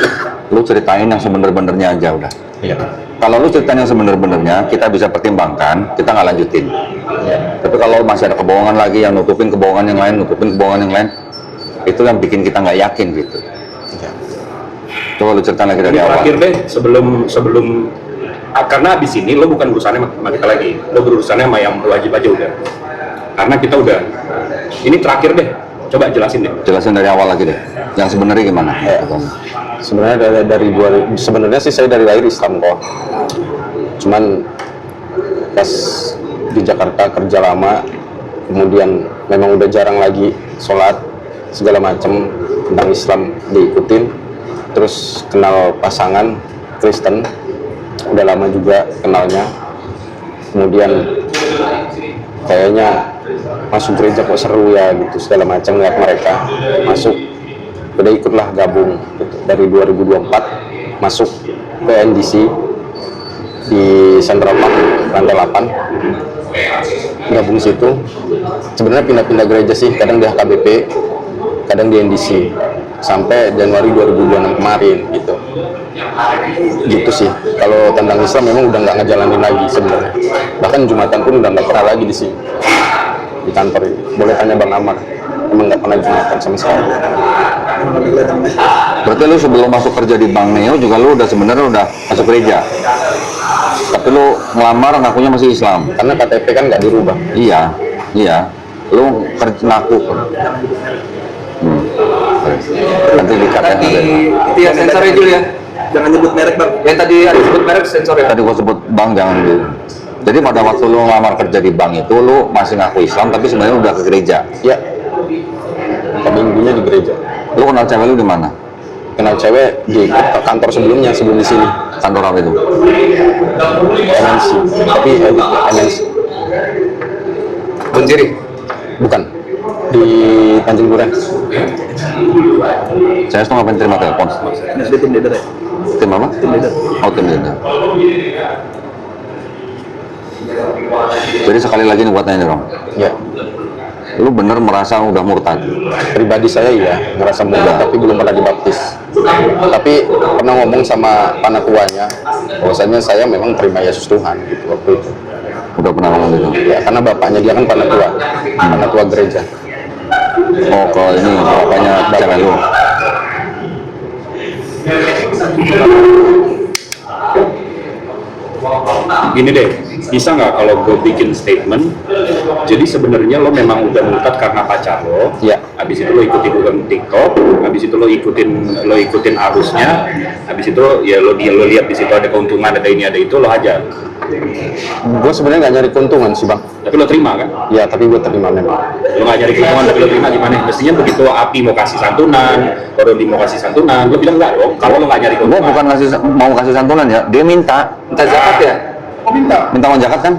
Lu ceritain yang sebener-benernya aja udah. Iya. Kalau lu ceritain yang sebener-benernya, kita bisa pertimbangkan, kita nggak lanjutin. Tapi kalau masih ada kebohongan lagi, yang nutupin kebohongan yang lain, itu yang bikin kita nggak yakin gitu. Coba lu ceritain lagi dari Ini awal. terakhir deh, sebelum karena abis ini lo bukan urusannya sama kita lagi, lo berurusannya sama yang wajib aja udah. Karena kita udah, ini terakhir deh, coba jelasin deh. Jelasin dari awal lagi deh. Yang sebenarnya gimana? Sebenarnya sebenarnya sih saya dari lahir Islam kok. Cuman pas di Jakarta kerja lama, kemudian memang udah jarang lagi sholat segala macam tentang Islam diikutin. Terus kenal pasangan Kristen, udah lama juga kenalnya. Kemudian kayaknya masuk gereja kok seru ya gitu, segala macam lihat mereka masuk, udah ikutlah gabung gitu. Dari 2024 masuk ke NDC di Central Park lantai 8, gabung situ. Sebenarnya pindah-pindah gereja sih, kadang di HKBP, kadang di NDC, sampai Januari 2026 kemarin gitu. Gitu sih. Kalau tentang Islam memang udah nggak ngejalanin lagi sebenarnya. Bahkan Jumatan pun udah nggak pernah lagi di sini, di kantor ini. Boleh tanya Bang Amar, emang nggak pernah Jumatan sama sekali. Berarti lu sebelum masuk kerja di Bank Neo juga lu udah sebenarnya udah masuk gereja. Tapi lu ngelamar ngakunya masih Islam. Karena KTP kan nggak dirubah. Iya. Lu kerja ngaku. Nanti dikatakan Tadi itu ya sensornya Jul ya. Jangan nyebut merek bang. Yang tadi ada sebut merek sensor ya. tadi gua sebut bank jangan dulu. Jadi pada waktu lu ngelamar kerja di bank itu lu masih ngaku Islam tapi sebenarnya udah ke gereja. Ya, minggunya di gereja. Lu kenal cewek lu di mana? Kenal cewek di kantor sebelumnya, sebelum di sini. Kantor apa itu? MNC, tapi MNC Bunciri. bukan di Tanjung Duren. Saya tuh ngapain terima telepon? Nah, dia tim leader ya. Tim apa? Tim leader. Oh, tim leader. Jadi sekali lagi nih buat nanya dong. Ya, Lu bener merasa udah murtad? pribadi saya iya ngerasa muda tapi belum pernah dibaptis. Tapi pernah ngomong sama panatuanya bahwasanya saya memang terima Yesus Tuhan gitu waktu itu. Udah pernah ngomong gitu? Ya, karena bapaknya dia kan panatua gereja. Oh, kalau ini bapaknya cewek lu. Gini deh, bisa nggak kalau gue bikin statement, jadi sebenarnya lo memang udah murtad karena pacar lo, Iya. habis itu lo ikutin TikTok, habis itu lo ikutin arusnya, habis itu ya lo lihat di situ ada keuntungan, ada ini ada itu, lo hajar. Gue sebenarnya nggak nyari keuntungan sih bang. Tapi lo terima kan? Ya, tapi gue terima memang. Lo nggak nyari keuntungan tapi lo terima gimana? Mestinya begitu Api mau kasih santunan, Korodi mau kasih santunan, lo bilang enggak dong. Kalau lo nggak nyari Gua keuntungan, bukan mau kasih santunan ya, dia minta Zakat ya. minta uang zakat kan?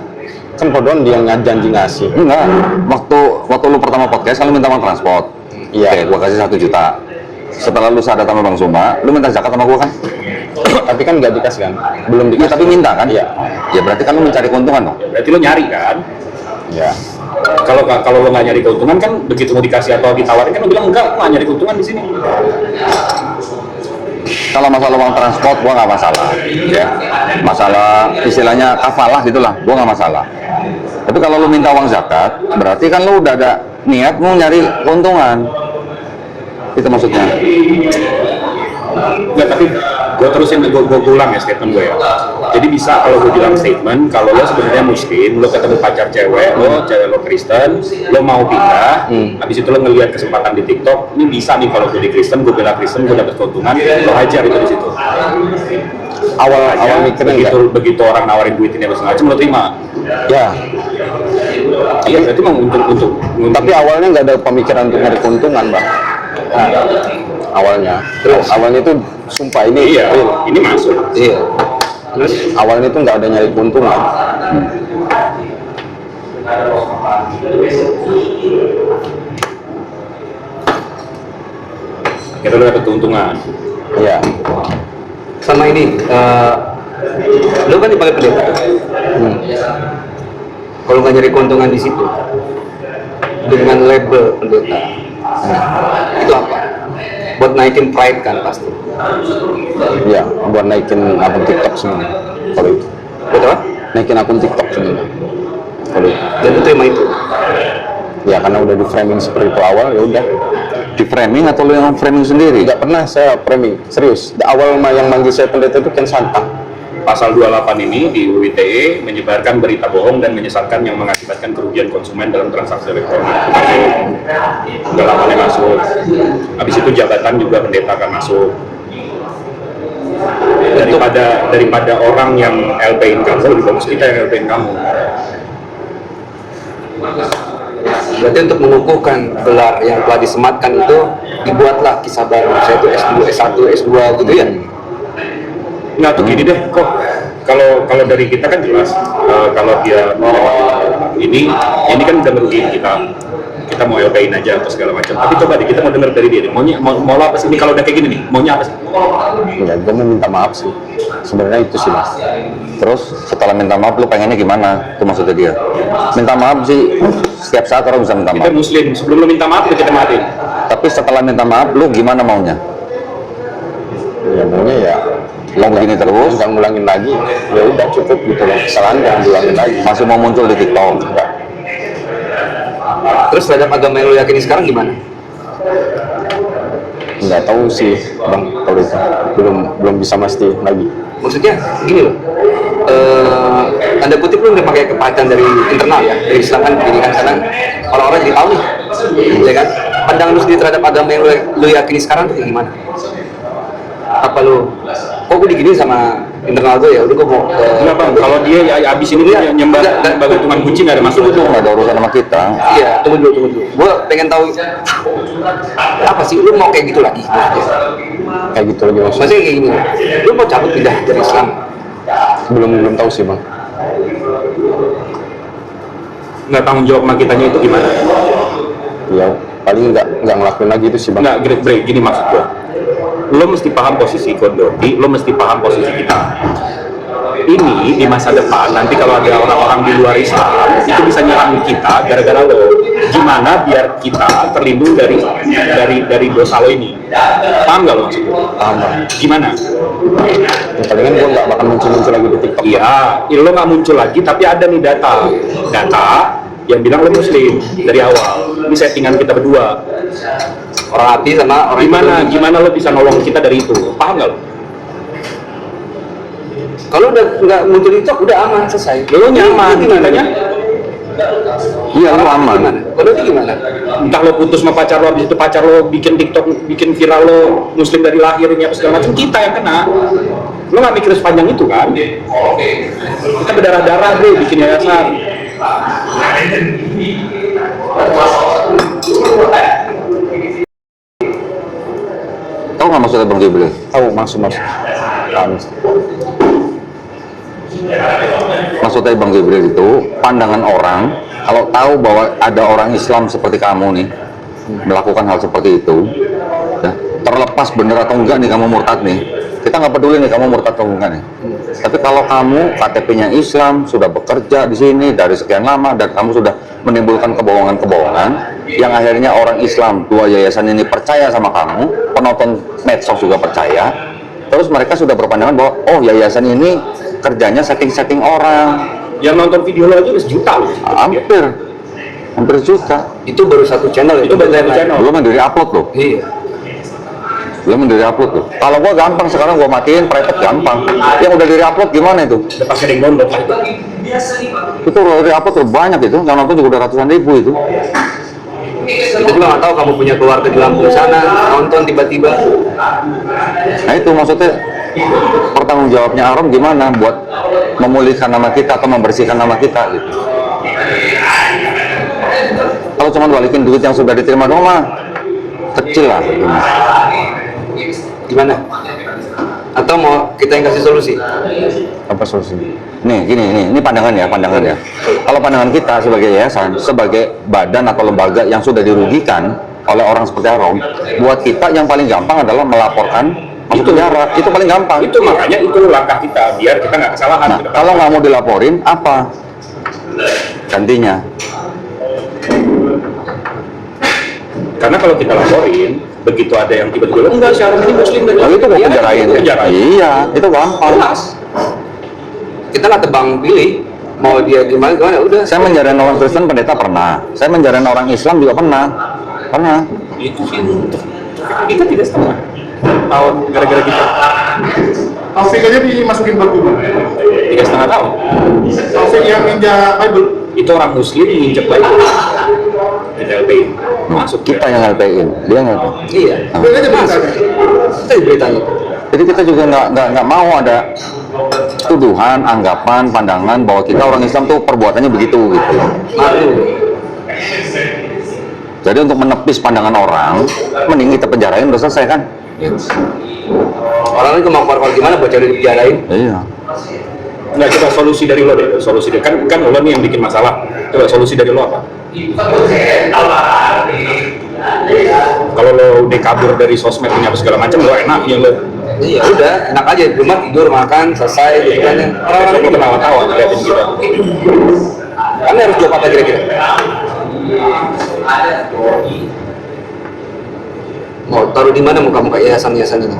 Kan Podon dia janji ngasih. Enggak, waktu lu pertama podcast kan lu minta uang transport. Iya. Oke, gua kasih 1 juta. Setelah lu sadar sama Bang Suma, lu minta zakat sama gua kan? Tapi kan nggak dikasih kan? Belum Iya, dikasih. tapi minta kan? Iya. Ya berarti kan lu mencari keuntungan dong. Berarti lo nyari kan? Ya. Kalau lo nggak nyari keuntungan kan begitu mau dikasih atau ditawarin kan lo bilang enggak, aku nggak nyari keuntungan di sini. Kalau masalah uang transport gua nggak masalah, ya. Masalah istilahnya kafalah gitulah, gua nggak masalah. Tapi kalau lu minta uang zakat, berarti kan lu udah ada niat mau nyari keuntungan. Itu maksudnya. Enggak, tapi gue terusin, gue ulang ya statement gue ya. Jadi bisa kalau gue bilang statement, kalau lo sebenarnya muslim, lo ketemu pacar cewek lo Kristen, lo mau pindah, habis itu lo ngelihat kesempatan di TikTok, ini bisa nih kalau gue di Kristen, gue bela Kristen, gue dapet keuntungan, lo hajar itu di situ. Awal mikirnya begitu orang nawarin duit ini apa segala macam, lo terima. Ya. Iya, berarti mau untuk Tapi awalnya nggak ada pemikiran untuk nyari keuntungan, Bang. Awalnya. Terus awalnya itu sumpah ini iya, real. ini masuk. Iya. Terus awalnya itu nggak ada nyari keuntungan. Kita lo dapet keuntungan. Iya. Sama ini, lo kan dipakai pendeta. Kalau nggak nyari keuntungan di situ, dengan label pendeta, itu apa? Buat naikin pride kan pasti. Iya, buat naikin akun TikTok semua. Kalau itu. Buat apa? Naikin akun TikTok semua. Kalau itu. Dan itu emang itu. Ya karena udah di framing seperti itu awal, ya udah. Di framing atau lu yang framing sendiri? Tidak pernah saya framing, serius. Di awal yang manggil saya pendeta itu Ken Santang. Pasal 28 ini di UU ITE menyebarkan berita bohong dan menyesatkan yang mengakibatkan kerugian konsumen dalam transaksi elektronik. Masuk, 28-nya masuk. Habis itu jabatan juga pendeta akan masuk. Daripada orang yang LP-in kamu, lebih bagus kita yang LP-in kamu. Berarti untuk mengukuhkan gelar yang telah disematkan itu dibuatlah kisah baru. Saya itu S2, S1, S2 gitu ya. Nggak tuh gini deh, kok kalau dari kita kan jelas kalau dia ini kan udah merugiin kita mau LP-in aja atau segala macam. Tapi coba deh kita mau dengar dari dia nih, mau apa sih ini kalau udah kayak gini nih, maunya apa sih? Ya, gue mau minta maaf sih. Sebenarnya itu sih, Mas. Terus setelah minta maaf lu pengennya gimana? Itu maksudnya dia. Minta maaf sih setiap saat orang bisa minta Kita maaf. muslim, sebelum lo minta maaf kita maatin. Tapi setelah minta maaf lu gimana maunya? Ya maunya ya Mau begini terus? nggak ngulangin lagi. Ya udah cukup gitu loh. Kesalahan jangan diulangin lagi. Masih mau muncul di TikTok? Enggak. Terus terhadap agama yang lo yakini sekarang gimana? Nggak tahu sih, Bang, kalau itu belum bisa pasti lagi. Maksudnya gini loh, tanda kutip lu udah pakai kepatan dari internal ya, dari Islam kan begini kan, karena orang-orang jadi tahu nih, ya kan? Pandangan lu sendiri terhadap agama yang lu yakini sekarang tuh kayak gimana? Apa lu, kok gue digini sama internal gue ya, udah gue mau Enggak bang, kalau dia ya abis ini dia nyembah Tuhan kunci nggak ada masalah. Itu nggak ada urusan sama kita. iya, tunggu dulu. Gue pengen tahu apa sih, lu mau kayak gitu lagi? Kayak gitu lagi maksudnya. Maksudnya kayak gini, lu mau cabut pindah dari Islam? Belum tahu sih, Bang. Nggak tanggung jawab sama kitanya itu gimana? Ya paling nggak ngelakuin lagi itu sih, Bang. Nggak, gini maksud gua. Lo mesti paham posisi Kondoti, lo mesti paham posisi kita. Ini di masa depan nanti kalau ada orang-orang di luar Islam itu bisa nyerang kita gara-gara lo. Gimana biar kita terlindung dari dosa lo ini? Paham nggak lo maksud gua? Paham, Bang. Gimana? Ya, palingan gue nggak bakal muncul lagi di TikTok. Iya, lo nggak muncul lagi, tapi ada nih data yang bilang lo muslim dari awal. Ini settingan kita berdua. Orang api sama orang Gimana lo bisa nolong kita dari itu? Paham nggak lo? kalau udah nggak muncul di TikTok udah aman, selesai. Lo nyaman, Lu gimana? kitanya Iya, lu aman. Gimana? Kalau itu gimana? entah lo putus sama pacar lo, habis itu pacar lo bikin TikTok, bikin viral lo muslim dari lahir ini apa segala macam, kita yang kena. Lo nggak mikir sepanjang itu kan? Kita berdarah-darah deh bikin yayasan. Tahu nggak maksudnya Bang Jibril? Tahu maksud. Paham. Maksudnya Bang Jibril itu pandangan orang kalau tahu bahwa ada orang Islam seperti kamu nih melakukan hal seperti itu, ya, terlepas bener atau enggak nih kamu murtad nih, kita nggak peduli nih kamu murtad atau bukan ya. Tapi kalau kamu KTP-nya Islam, sudah bekerja di sini dari sekian lama, dan kamu sudah menimbulkan kebohongan-kebohongan yang akhirnya orang Islam, dua yayasan ini percaya sama kamu, penonton medsos juga percaya, terus mereka sudah berpandangan bahwa oh yayasan ini kerjanya setting-setting orang. Yang nonton video lo aja udah sejuta loh. Hampir juta. Itu baru satu channel, Itu baru satu channel. Belum yang dari upload loh. Iya. Belum yang dari upload loh. Kalau gua gampang sekarang gua matiin private gampang. Yang udah dari upload gimana itu? Udah pasti ada yang download lah itu. Itu udah dari upload tuh banyak itu. Yang nonton juga udah ratusan ribu itu. Kita juga nggak tahu kamu punya keluarga di Lampung sana, nonton tiba-tiba. Nah itu maksudnya pertanggung jawabnya Arom gimana buat memulihkan nama kita atau membersihkan nama kita gitu. Kalau cuma balikin duit yang sudah diterima doang mah kecil lah gitu. Gimana? Atau mau kita yang kasih solusi? Apa solusi? Nih gini, ini pandangan ya. Kalau pandangan kita sebagai yayasan, sebagai badan atau lembaga yang sudah dirugikan oleh orang seperti Arom, buat kita yang paling gampang adalah melaporkan masuk penjara. Itu paling gampang. Itu makanya itu langkah kita biar kita nggak kesalahan. Nah, kalau nggak mau dilaporin, apa gantinya? Karena kalau kita laporin, begitu ada yang tiba-tiba enggak syarat ini muslim dan Lalu itu mau Iya, penjarain. penjarain. Iya, itu gampang. Jelas. Kita nggak tebang pilih, mau dia gimana udah. Saya menjarain orang Kristen pendeta pernah. Saya menjarain orang Islam juga pernah. Itu sih untuk kita tidak setengah tahun gara-gara kita Taufik aja dimasukin berguna. 3,5 tahun. Taufik yang ninja Bible. Itu orang muslim nginjek baik kita LPI masuk Kita yang LPI-in, dia nggak. Iya. Lihat aja beritanya. Itu beritanya. Jadi kita juga nggak mau ada tuduhan, anggapan, pandangan bahwa kita orang Islam tuh perbuatannya begitu gitu. Malu. Jadi untuk menepis pandangan orang, mending kita penjarain udah selesai kan? Orang itu mau keluar gimana buat cari dipenjarain? Iya. nggak coba solusi dari lo deh, solusi dari kan lo nih yang bikin masalah, coba solusi dari lo apa? Kalau lo udah kabur dari sosmed punya apa segala macam, lo enak ya lo. Iya udah, enak aja di rumah tidur makan selesai gitu kan. Orang-orang ini ketawa-tawa ngeliatin kita. Kami harus jawab apa kira-kira? Mau taruh di mana muka-muka yayasan-yayasan ini?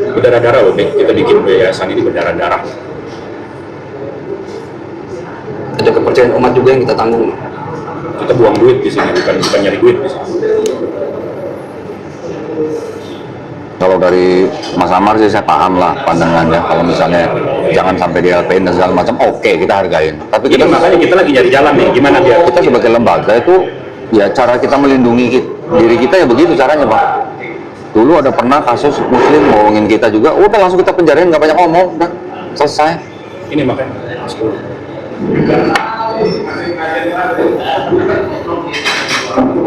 Berdarah-darah loh, kita bikin yayasan ini berdarah-darah. Ada kepercayaan umat juga yang kita tanggung. Kita buang duit di sini, bukan nyari duit di sini. Kalau dari Mas Amar sih saya paham lah pandangannya. Kalau misalnya jangan sampai di LPI dan segala macam, oke kita hargain. Tapi Jadi kita makanya kita lagi nyari jalan nih, gimana biar kita sebagai lembaga itu ya cara kita melindungi diri kita ya begitu caranya Pak. Dulu ada pernah kasus muslim bohongin kita juga, udah langsung kita penjarain, nggak banyak ngomong, udah selesai. ini makanya.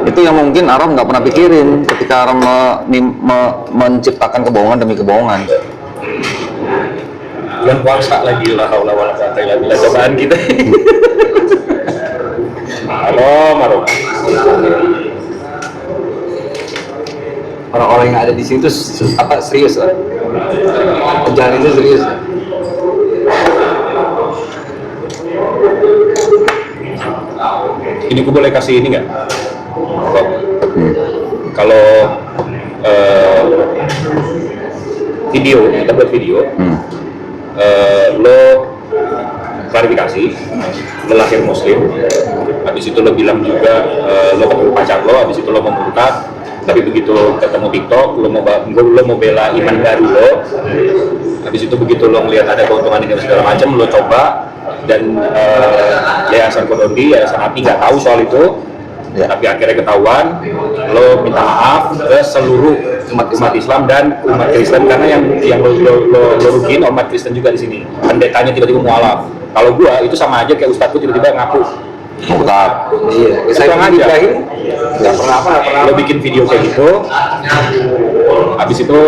Itu yang mungkin Arom nggak pernah pikirin ketika Arom menciptakan kebohongan demi kebohongan. Bulan puasa lagi lah, haula wala quwata illa billah, cobaan kita. Halo. Orang-orang yang ada di sini tuh serius lah. Kerjaan itu serius. Ini aku boleh kasih ini nggak? Kalau video, kita buat video, lo klarifikasi, lo lahir muslim, habis itu lo bilang juga lo ketemu pacar lo, habis itu lo memurtad, tapi begitu ketemu TikTok, lo mau bela iman baru lo, habis itu begitu lo ngelihat ada keuntungan ini segala macam, lo coba, dan yayasan Kodondi, yayasan API nggak tahu soal itu, tapi akhirnya ketahuan, lo minta maaf ke seluruh umat Islam dan umat Kristen, karena yang lo rugiin umat Kristen juga di sini. Pendetanya tiba-tiba mualaf. Kalau gua itu sama aja kayak ustadku tiba-tiba ngaku. Murtad. Iya. Saya Saya aja. nggak pernah. Lo bikin video kayak gitu, habis itu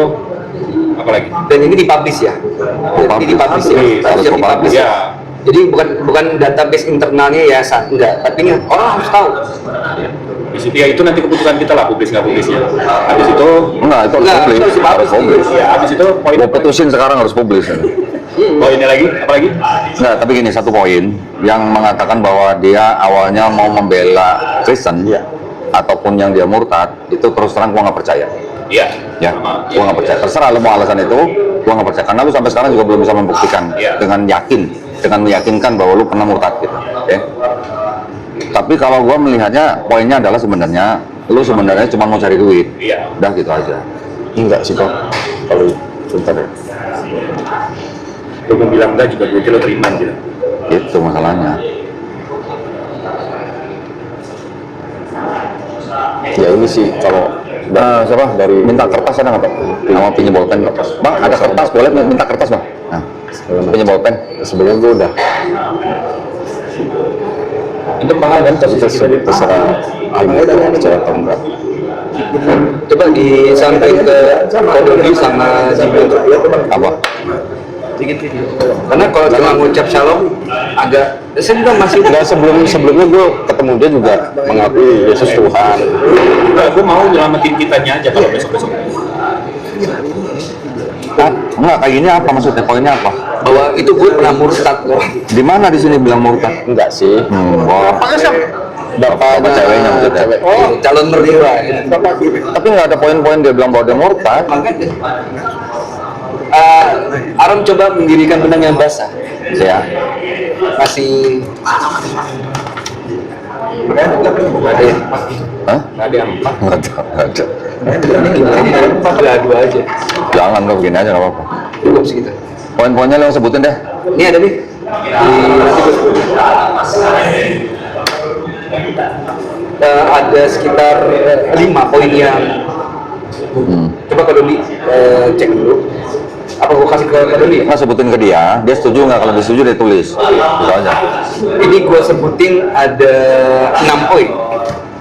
apa lagi? Dan ini dipublish ya. Ini dipublish ya. Harus Dipublish Ya. ya. Jadi bukan database internalnya yayasan, enggak. Tapi ini orang harus tahu. Di situ ya itu nanti keputusan kita lah, publis nggak publisnya. Habis itu Enggak, itu harus publis. Harus publis. ya habis itu poin Gue putusin sekarang harus publis. poinnya lagi apa lagi? Enggak, tapi gini, satu poin yang mengatakan bahwa dia awalnya mau membela Kristen, ataupun yang dia murtad, itu terus terang gua nggak percaya. Iya. Ya, gua nggak percaya. Terserah lu mau alasan itu, gua nggak percaya. Karena lu sampai sekarang juga belum bisa membuktikan dengan yakin, dengan meyakinkan bahwa lu pernah murtad gitu. Ya. Tapi kalau gua melihatnya, poinnya adalah sebenarnya lu sebenarnya cuma mau cari duit. Iya. Udah gitu aja. Enggak sih kok. Kalau bentar ya. Lu mau bilang enggak juga duitnya lo terima gitu. Itu masalahnya. Ya ini sih kalau Siapa? dari Minta kertas ada nggak Pak? Sama pinjem bolpen. Bang, ada kertas, boleh minta kertas Bang? Nah, pinjem bolpen. sebenarnya gue udah Itu mahal kan terserah Ahmad mau percaya atau enggak. Coba disampaikan ke Kodoni sama Jibril. Apa? Karena kalau cuma ngucap shalom agak saya juga masih Enggak, sebelumnya gue ketemu dia juga mengakui Yesus Tuhan. Enggak, gue mau nyelamatin kitanya aja kalau besok-besok. Enggak, kayak gini apa maksudnya? Poinnya apa? bahwa itu gue pernah murtad kok. Di mana di sini bilang murtad? Enggak sih. Wah, Bapaknya ceweknya maksudnya. cewek. Calon mertua gitu. Tapi nggak ada poin-poin dia bilang bahwa dia murtad. Makanya Aram coba mendirikan benang yang basah. Ya. Masih Hah? Nggak ada yang empat. Nggak ada, nggak ada. dua aja. Jangan lo begini aja nggak apa-apa. Cukup segitu. Poin-poinnya lo sebutin deh. Ini ada nih. Ada sekitar 5 poin yang coba Kak Doni cek dulu. Apa gua kasih ke Kak Doni? Nggak sebutin ke dia setuju nggak? Kalau dia setuju dia tulis. Gitu aja. Ini gua sebutin ada 6 poin.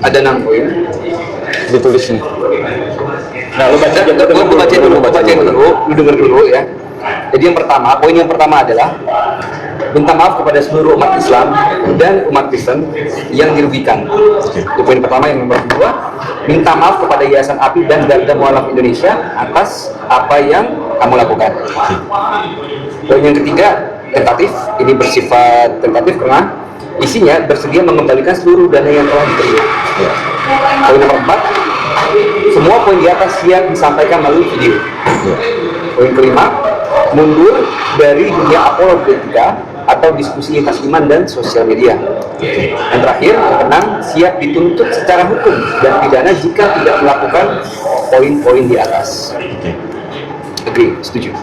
Ada 6 poin. Ditulis nih. Nah, lu baca aja. Gua baca dulu, lu denger dulu ya. Jadi yang pertama, poin yang pertama adalah minta maaf kepada seluruh umat Islam dan umat Kristen yang dirugikan. Itu poin pertama. Yang nomor kedua, minta maaf kepada Yayasan API dan Garda Mualaf Indonesia atas apa yang kamu lakukan. Poin yang ketiga, tentatif. Ini bersifat tentatif karena isinya bersedia mengembalikan seluruh dana yang telah diterima. Poin nomor 4, semua poin di atas siap disampaikan melalui video. Poin kelima, mundur dari dunia apologetika atau diskusi lintas iman dan sosial media. Dan terakhir, yang keenam, siap dituntut secara hukum dan pidana jika tidak melakukan poin-poin di atas. Agree, setuju?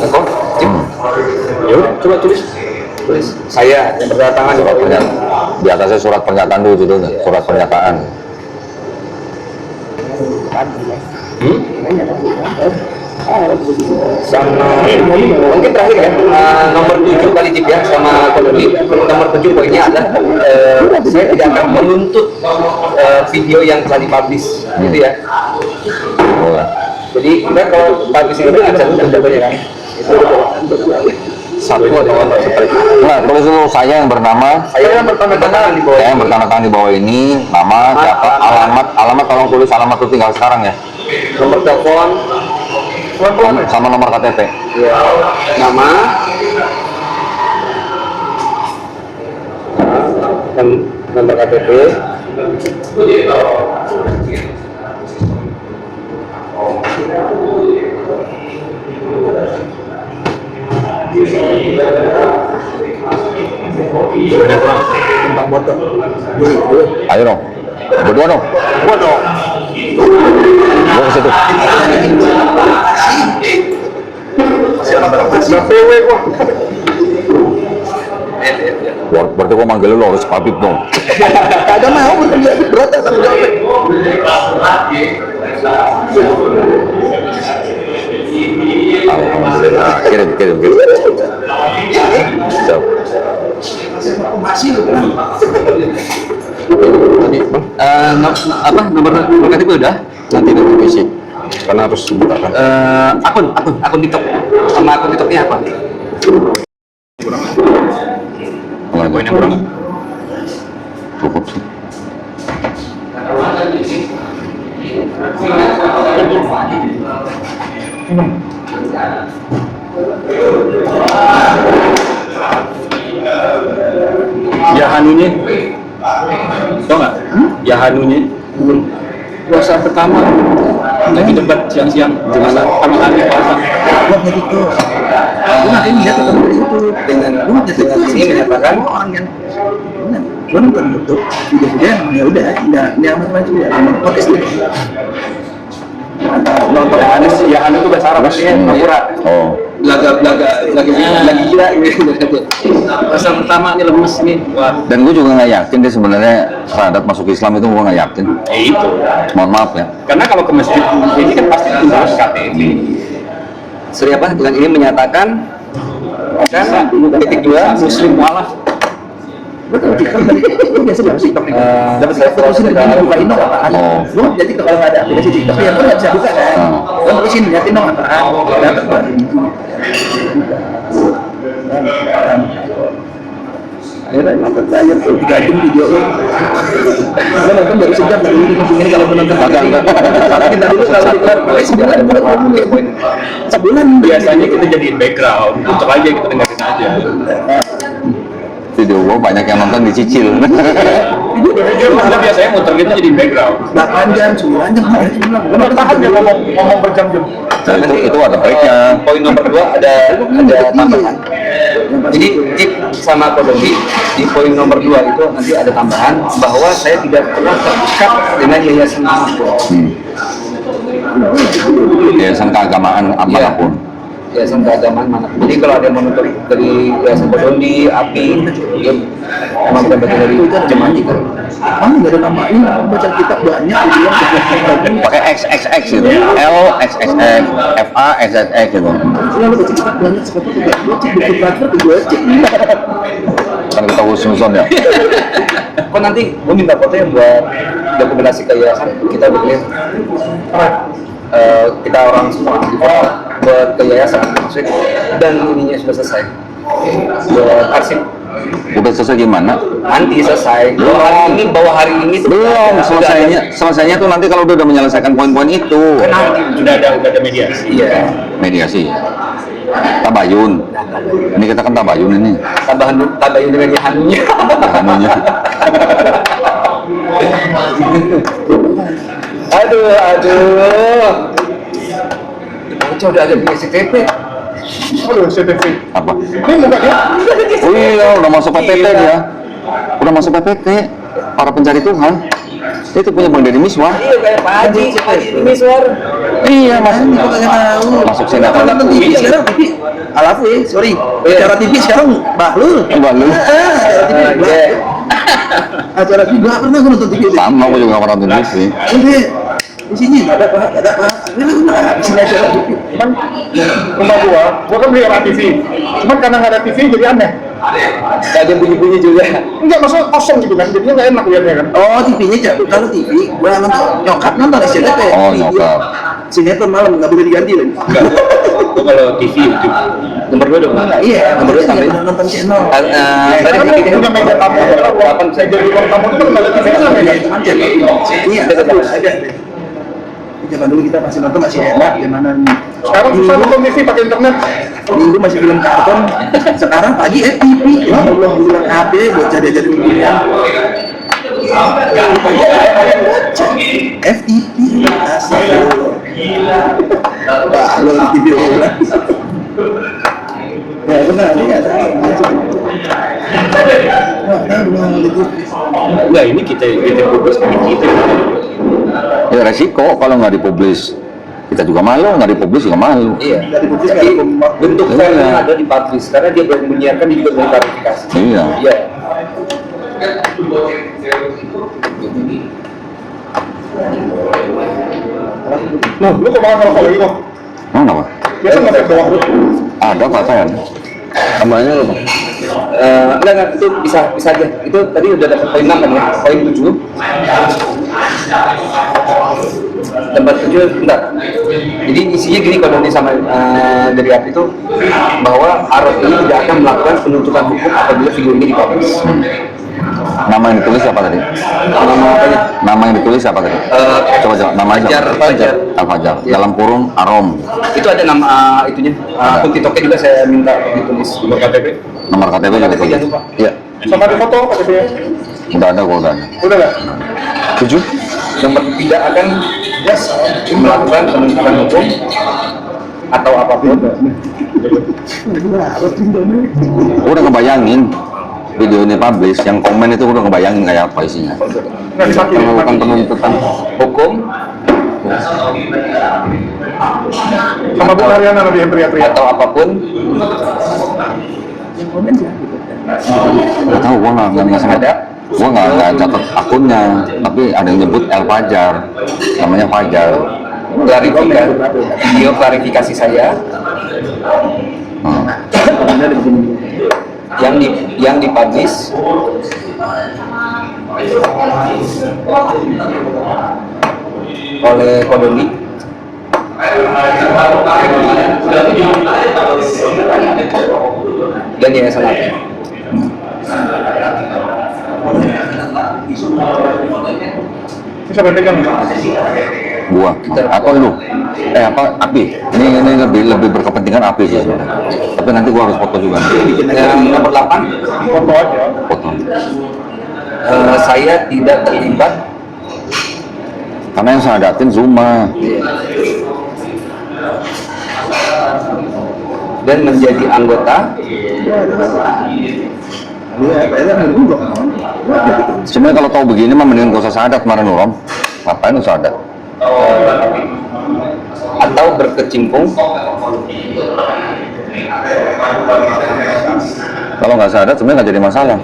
Engkau, Cip? Ya udah, coba tulis. Tulis. Saya yang berdatangan di bawahnya. Di atasnya surat pernyataan dulu judulnya. Surat pernyataan. Sama mungkin terakhir ya, nomor 7 kali Cip ya, sama Kodoni. Nomor 7 poinnya adalah saya tidak akan menuntut video yang telah dipublish gitu ya. Boleh. Jadi kita kalau publish itu bisa tutup jawabannya kan. Itu satu atau Nah, tulis dulu saya yang bernama. saya yang bertanda tangan di bawah. Saya yang bertanda tangan di bawah ini, nama, siapa, alamat tolong tulis alamat lu tinggal sekarang ya. Nomor telepon, Sama nomor KTP. ya, nama, dan nomor KTP. Ayo dong. Berdua dong. Gua dong. Gua ke situ. Berarti gua manggil lu harus Habib dong. Kagak mau berat tanggung jawab. Alhamdulillah. Kirim. So. Masih lu bilang. Apa nomor KTP udah? Nanti isi. Karena harus sebentar kan. Akun TikTok sama akun TikToknya apa? Poin yang berapa? Cukup sih. Ya hanunya, tau nggak? Ya hanunya, puasa pertama lagi debat siang-siang gimana kami puasa. Wah jadi tuh, lu nanti lihat ketemu dari itu dengan lu jadi tuh ini menyatakan orang yang lu nonton YouTube video-video yang ya udah nggak macam-macam ya podcast itu Nonton ya anu itu bahasa Arab sih, akurat. Oh. lagi gila gitu. Puasa pertama ini lemes nih. Wah, Dan gue juga nggak yakin deh sebenarnya Radat masuk Islam itu gue nggak yakin. itu. Mohon maaf ya. Karena kalau ke masjid ini kan pasti tugas KTP. Surya apa dengan ini menyatakan kan titik 2 Muslim malah Betul, lu biasa dapat TikTok nih. Dapat saya terusin begini bukain dong apaan. Oh. Lu jadi kalau nggak ada aplikasi TikTok ya lu nggak bisa buka kan. Lu terusin liatin dong apaan. Dapat baru. Akhirnya nonton aja tuh 3 jam video lu. Lu nonton baru sejam baru ini kalau lu nonton Enggak. kita dulu kalau dikelar pakai sebulan sebulan biasanya kita jadiin background, untuk aja kita dengerin aja. Video gue banyak yang nonton dicicil. Kita biasanya muter gitu jadi background. 8 jam 9 jam Benar tahan dia ngomong berjam-jam. Nah, itu ada breaknya. poin nomor 2 ada tambahan. Jadi Cip sama Kodomi di poin nomor 2 itu nanti ada tambahan bahwa saya tidak pernah terikat dengan yayasan manapun. Yayasan keagamaan manapun. Yayasan keagamaan manapun. Jadi kalau ada yang menuntut dari yayasan Kodomi, API, dia memang bukan bagian dari jemaah kita. Kamu nggak ada namanya, baca kitab banyak gitu ya. Pakai XXX gitu. L XXX, FA XXX gitu. Selalu baca kitab banyak seperti itu. Gue cek buku transfer ke gue cek. Kan kita khususon ya. Kok nanti gue minta fotonya buat dokumentasi ke yayasan kita bikin kita orang semua buat ke yayasan maksudnya dan ininya sudah selesai buat arsip. Udah selesai gimana? Nanti selesai. Bawa hari ini tuh Belum, selesainya tuh nanti kalau udah menyelesaikan poin-poin itu. Sudah ada mediasi. Iya. Mediasi. Tabayun. Ini kita kan tabayun ini. Tabayun dengan yahanunya. Anunya. aduh. Bocah udah ada punya CTP. Aduh, CTV. Apa? Ini muka dia. Oh iya, udah masuk PPT dia. Udah masuk PPT. Para pencari Tuhan. Itu punya Bang Deddy Miswar. Iya kayak Pak Haji ini suara. Iya, Mas. Kok kagak tahu? Masuk sini Kalau nonton TV sekarang TV. Alafu ya, sorry. Acara TV sekarang Bahlul. Bahlul. Acara TV Bahlul. Acara TV nggak pernah gue nonton TV. Sama, aku juga pernah nonton TV. Udah, isinya nggak ada apa. Ini lu nggak bisa acara TV. Cuman rumah gua kan beli TV. Cuman karena nggak ada TV jadi aneh. Gak ada bunyi-bunyi juga. Enggak, maksudnya kosong gitu kan, jadinya nggak enak lihatnya kan. Oh, TV-nya jatuh. Kalau TV, gua nonton nyokap nonton SCTV. Oh, nyokap. Sinetron malam nggak boleh diganti lagi. Gue kalau TV YouTube. Nomor 2 dong. Iya, Nomor 2 tambahin. nonton channel. Tadi Karena sedikit punya meja tamu, kapan saya jadi ruang tamu itu nggak ada TV kan meja. Iya, ada. Zaman dulu kita masih nonton masih enak, gimana Sekarang susah nonton TV pakai internet. minggu masih film karton, sekarang pagi FTV, ya Allah bilang HP buat jadi pilihan. FTV, lo di TV ulang. Ya benar, ini ada. Enggak, ini kita publis kita. Ya resiko kalau nggak dipublis. Kita juga malu, nggak dipublis juga malu. Iya. Dari publis Tapi kan, bentuk Iya. file yang ada di publish karena dia belum menyiarkan dia juga belum klarifikasi. Iya. Iya. Loh, lu kok malah ngerokok lagi kok? Mana Pak? Biasa nggak pakai doang. Ada Pak saya. Tambahnya loh. Enggak, itu bisa aja. Itu tadi udah dapat poin 6 kan ya? Poin 7. Tempat 7, bentar. Jadi isinya gini kalau ini sama dari api itu bahwa Arab ini tidak akan melakukan penuntutan hukum apabila video ini dipublish. Nama yang ditulis siapa tadi? Nama apanya? Nama yang ditulis siapa tadi? Coba nama aja. Fajar. Al-Fajar. Iya. Dalam kurung Arom. Itu ada nama itunya. Akun TikToknya juga saya minta ditulis. Nomor KTP? Nomor KTP juga KTP ditulis. jangan lupa. Iya. Sama di foto KTP-nya. Udah ada kok, udah ada. Udah nggak? 7. Nomor tidak akan melakukan penuntutan hukum atau apapun. Udah ngebayangin video ini publish, yang komen itu udah ngebayangin kayak apa isinya. Nggak dipakai. Melakukan penuntutan Hukum Sama Bu Mariana lebih yang teriak-teriak. atau apapun nggak tahu, gua nggak sengaja. ada Gua nggak catat akunnya, tapi ada yang nyebut El Fajar, namanya Fajar. video klarifikasi saya Hmm. yang dipublish oleh Kodoni dan Yayasan Api. Ini siapa yang pegang? Gua atau lu? Apa Api? Ini lebih berkepentingan Api sih sebenarnya. Tapi nanti gua harus foto juga. Yang nomor 8, Foto aja. Foto. saya tidak terlibat Karena yang saya datin Zuma. dan menjadi anggota Sebenarnya kalau tahu begini mah mendingan gak usah sadat kemarin Rom. Ngapain lu sadat? atau berkecimpung Kalau nggak sadat sebenarnya nggak jadi masalah.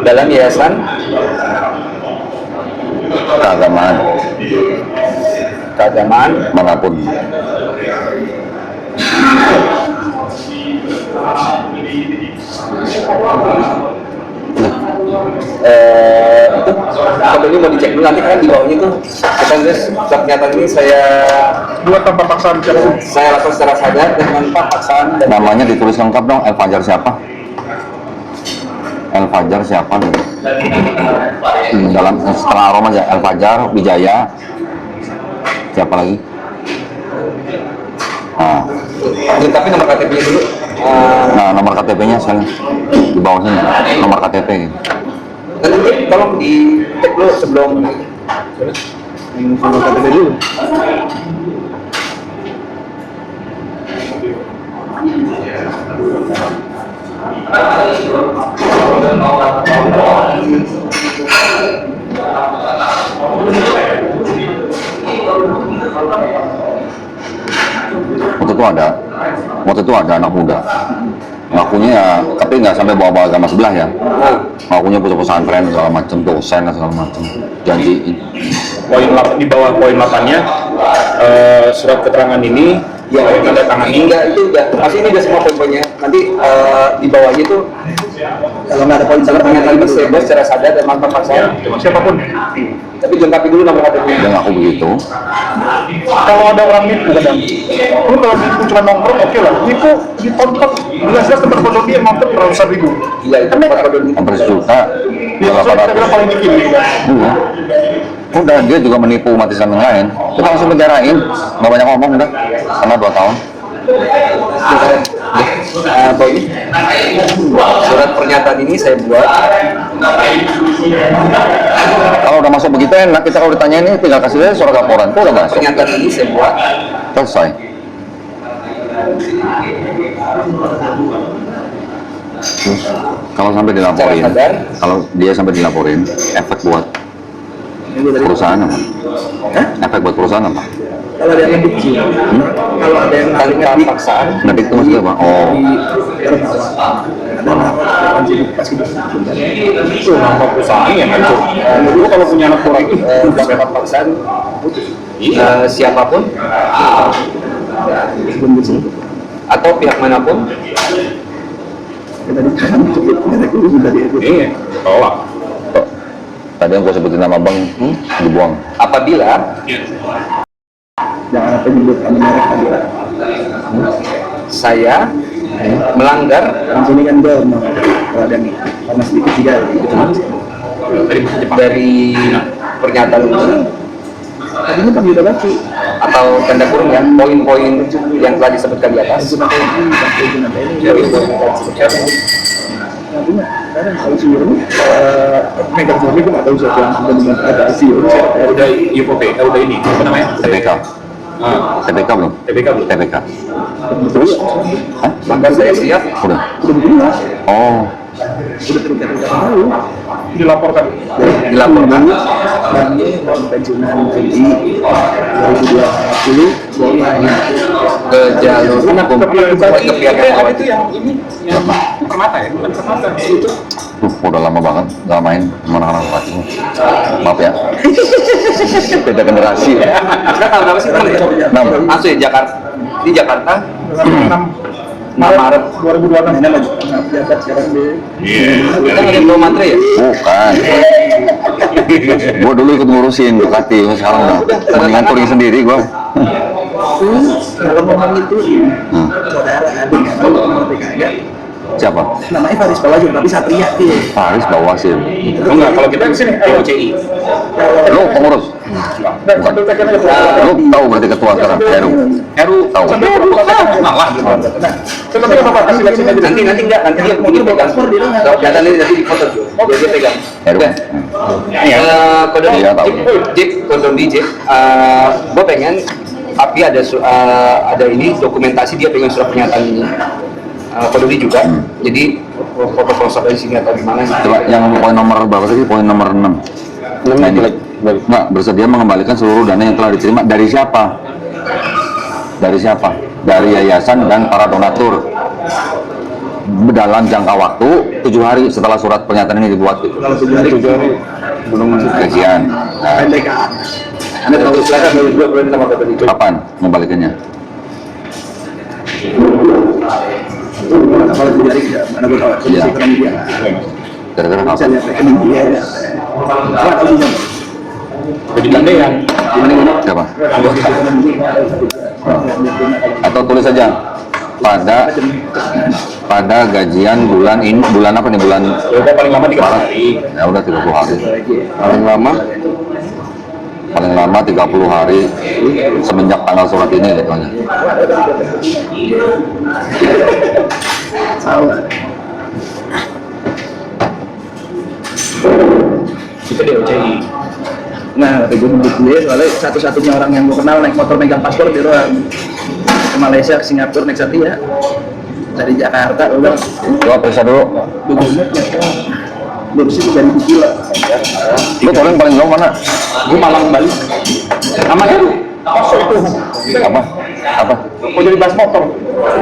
dalam yayasan keagamaan Manapun. itu kalau ini mau dicek dulu nanti kan di bawahnya tuh kita tulis surat pernyataan ini saya Buat tanpa paksaan. lakukan secara sadar dan tanpa paksaan dan Namanya ditulis lengkap dong. El Fajar siapa? El Fajar siapa nih? Dalam setelah Arom aja El Fajar Wijaya. Siapa lagi? Nah, tapi nomor KTP-nya dulu. nah nomor KTP-nya saya di bawah sini. Nomor KTP. Nanti tolong di cek dulu sebelum Nomor KTP dulu. Waktu itu ada anak muda ngakunya ya, tapi nggak sampai bawa-bawa agama sebelah ya. Ngakunya pusat pesantren segala macam, dosen segala macam, janjiin. Di bawah poin 8-nya surat keterangan ini yang saya tanda tangani. enggak itu udah masih ini udah semua poin-poinnya nanti di bawahnya tuh kalau nggak ada poin surat pernyataan ini saya buat secara sadar dan tanpa paksaan Siapapun. tapi dilengkapi dulu nomor KTP-nya. Dia ngaku begitu. Kalau ada orang nipu kadang. Lu kalau nipu cuma nongkrong oke lah. Nipu ditonton. Jelas-jelas tempat foto dia nonton ratusan ribu. Gila itu tempat Kodoni. Hampir sejuta. Dia maksudnya kita bilang paling dikit. Iya. Udah, dia juga menipu umat Islam yang lain. Kita langsung penjarain. Nggak banyak ngomong udah. Karena 2 tahun. Poin surat pernyataan ini saya buat Kalau udah masuk begitu enak, kita kalau ditanya ini tinggal kasih aja surat laporan. Itu udah masuk. pernyataan ini saya buat Selesai. Terus, kalau sampai dilaporin, Secara sadar. kalau dia sampai dilaporin, efek buat perusahaan apa? Efek buat perusahaan apa? Kalau ada yang kecil, kalau ada yang tanpa paksaan Ngedik itu maksudnya apa? Oh, Itu nama perusahaan yang hancur. Lu kalau punya anak kurang sampai tanpa paksaan siapapun atau pihak manapun Iya, tolak. tadi yang gue sebutin nama bang, dibuang. apabila jangan apa nyebut merek tadi. saya melanggar Di sini kan gue kalau ada yang panas sedikit juga gitu. dari buku Jepang. dari pernyataan ini Tadinya kan udah baca. atau tanda kurung ya poin-poin yang telah disebutkan di atas. Dari poin yang telah disebutkan. Artinya, kadang kalau si Yuri, megang suami gue nggak tahu siapa yang sudah dengan ada si Yuri. Udah UPP, udah ini apa namanya? TPK. TPK belum? TPK belum? TPK. Hah? Maka saya siap Udah. Udah begini lah, Oh, udah terikat tahu. Dilaporkan. dilaporkan Kami pensiunan TNI 2020 mulai ke jalur hukum ke pihak yang itu yang ini yang Permata ya, bukan Permata itu. udah lama banget nggak main sama anak-anak Pati. Maaf ya. Beda generasi. Sekarang tanggal berapa sih? 6 ya? 6. Langsung ya Jakarta. Di Jakarta 6 Maret 2026 ini lagi jabat sekarang deh. kita nggak ada yang bawa matre ya? Bukan. Gua dulu ikut ngurusin Ducati, sekarang udah mendingan touring sendiri gua. Kalau ngomong itu saudara adik ngerti kagak? Siapa? Namanya Faris Bawazir tapi Satria dia. Faris Bawasir. Oh enggak, kalau kita di sini LCI. Lu pengurus? Dan sambil tekan aja. Lu tahu berarti ketua sekarang? Heru. Heru Tahu. malah. Tetapi apa kasih lihat sini aja. Nanti dia ini pegang. Data ini nanti di foto dia pegang. Heru. Oke. Kode Iya, tahu. Jip, kode DJ. Gue pengen tapi ada ini dokumentasi dia pengen surat pernyataan ini. Kode D juga. Jadi foto close di sini atau gimana? Coba yang poin nomor berapa tadi? Poin nomor 6. Nah, ini. Nggak, bersedia mengembalikan seluruh dana yang telah diterima dari siapa? Dari siapa? Dari yayasan dan para donatur dalam jangka waktu 7 hari setelah surat pernyataan ini dibuat gitu. Kalau 7 hari Belum gajian. Nah, PNDK. Anda tahu silakan dua bulan sama kode D. kapan mengembalikannya? Kalau 7 hari ya mana gue tahu Iya. kondisi ekonomi dia. Gara-gara Bisa apa? lihat rekening dia. Apa tahu sih? Jadi gandean. Siapa? Atau tulis saja pada gajian bulan ini, bulan apa nih, bulan Ya udah paling lama 3 Maret. hari. Ya udah 30 hari. Paling lama 30 hari semenjak tanggal surat ini gitu aja. Salah. Kita di LCI. Nah, gue nyebut dia soalnya satu-satunya orang yang gue kenal naik motor megang paspor dia doang. Ke Malaysia, ke Singapura naik Satria. Dari Jakarta, gue bilang, Gua periksa dulu. gue gomet ya. Gue sih 3.000 kilo. Lu touring paling jauh mana? Gue Malang Bali. Sama Heru. Masuk itu. Apa? Apa? Mau jadi bas motor.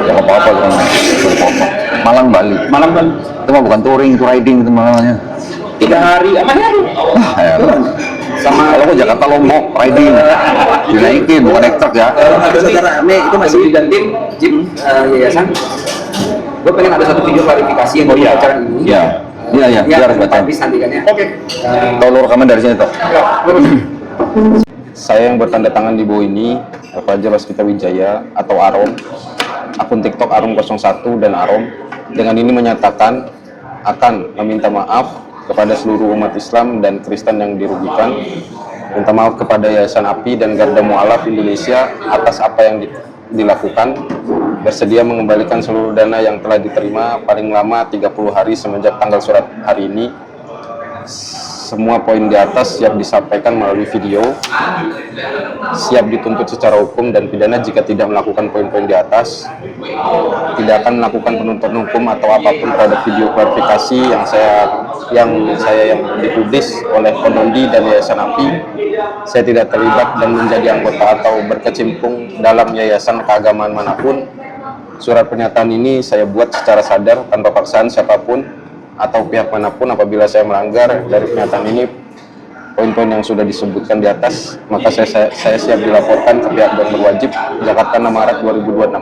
Ya apa-apa kan. Malang Bali. Malang Bali. Itu mah bukan touring, itu riding itu namanya. 3 hari sama Heru. Ya. Sama kalau gua Jakarta Lombok riding. Dinaikin bukan naik truk ya. Ada saudara rame, itu masih Masih dan tim Jip yayasan. Gue pengen ada satu video klarifikasi yang gue acara ini. Iya. Iya, iya, dia harus baca. Habis nanti kan ya. Oke. Tahu lu rekaman dari sini tuh. Saya yang bertanda tangan di bawah ini, Fajar Waskita Wijaya atau Arom, akun TikTok Arom01 dan Arom, dengan ini menyatakan akan meminta maaf kepada seluruh umat Islam dan Kristen yang dirugikan, minta maaf kepada Yayasan API dan Garda Mu'alaf Indonesia atas apa yang dilakukan, bersedia mengembalikan seluruh dana yang telah diterima paling lama 30 hari semenjak tanggal surat hari ini. Semua poin di atas siap disampaikan melalui video, siap dituntut secara hukum dan pidana jika tidak melakukan poin-poin di atas. Tidak akan melakukan penuntutan hukum atau apapun terhadap video klarifikasi yang dipublis oleh Konondi dan Yayasan API. Saya tidak terlibat dan menjadi anggota atau berkecimpung dalam yayasan keagamaan manapun. Surat pernyataan ini saya buat secara sadar tanpa paksaan siapapun atau pihak manapun. Apabila saya melanggar dari pernyataan ini poin-poin yang sudah disebutkan di atas, maka saya siap dilaporkan ke pihak yang berwajib. Jakarta 6 Maret 2026.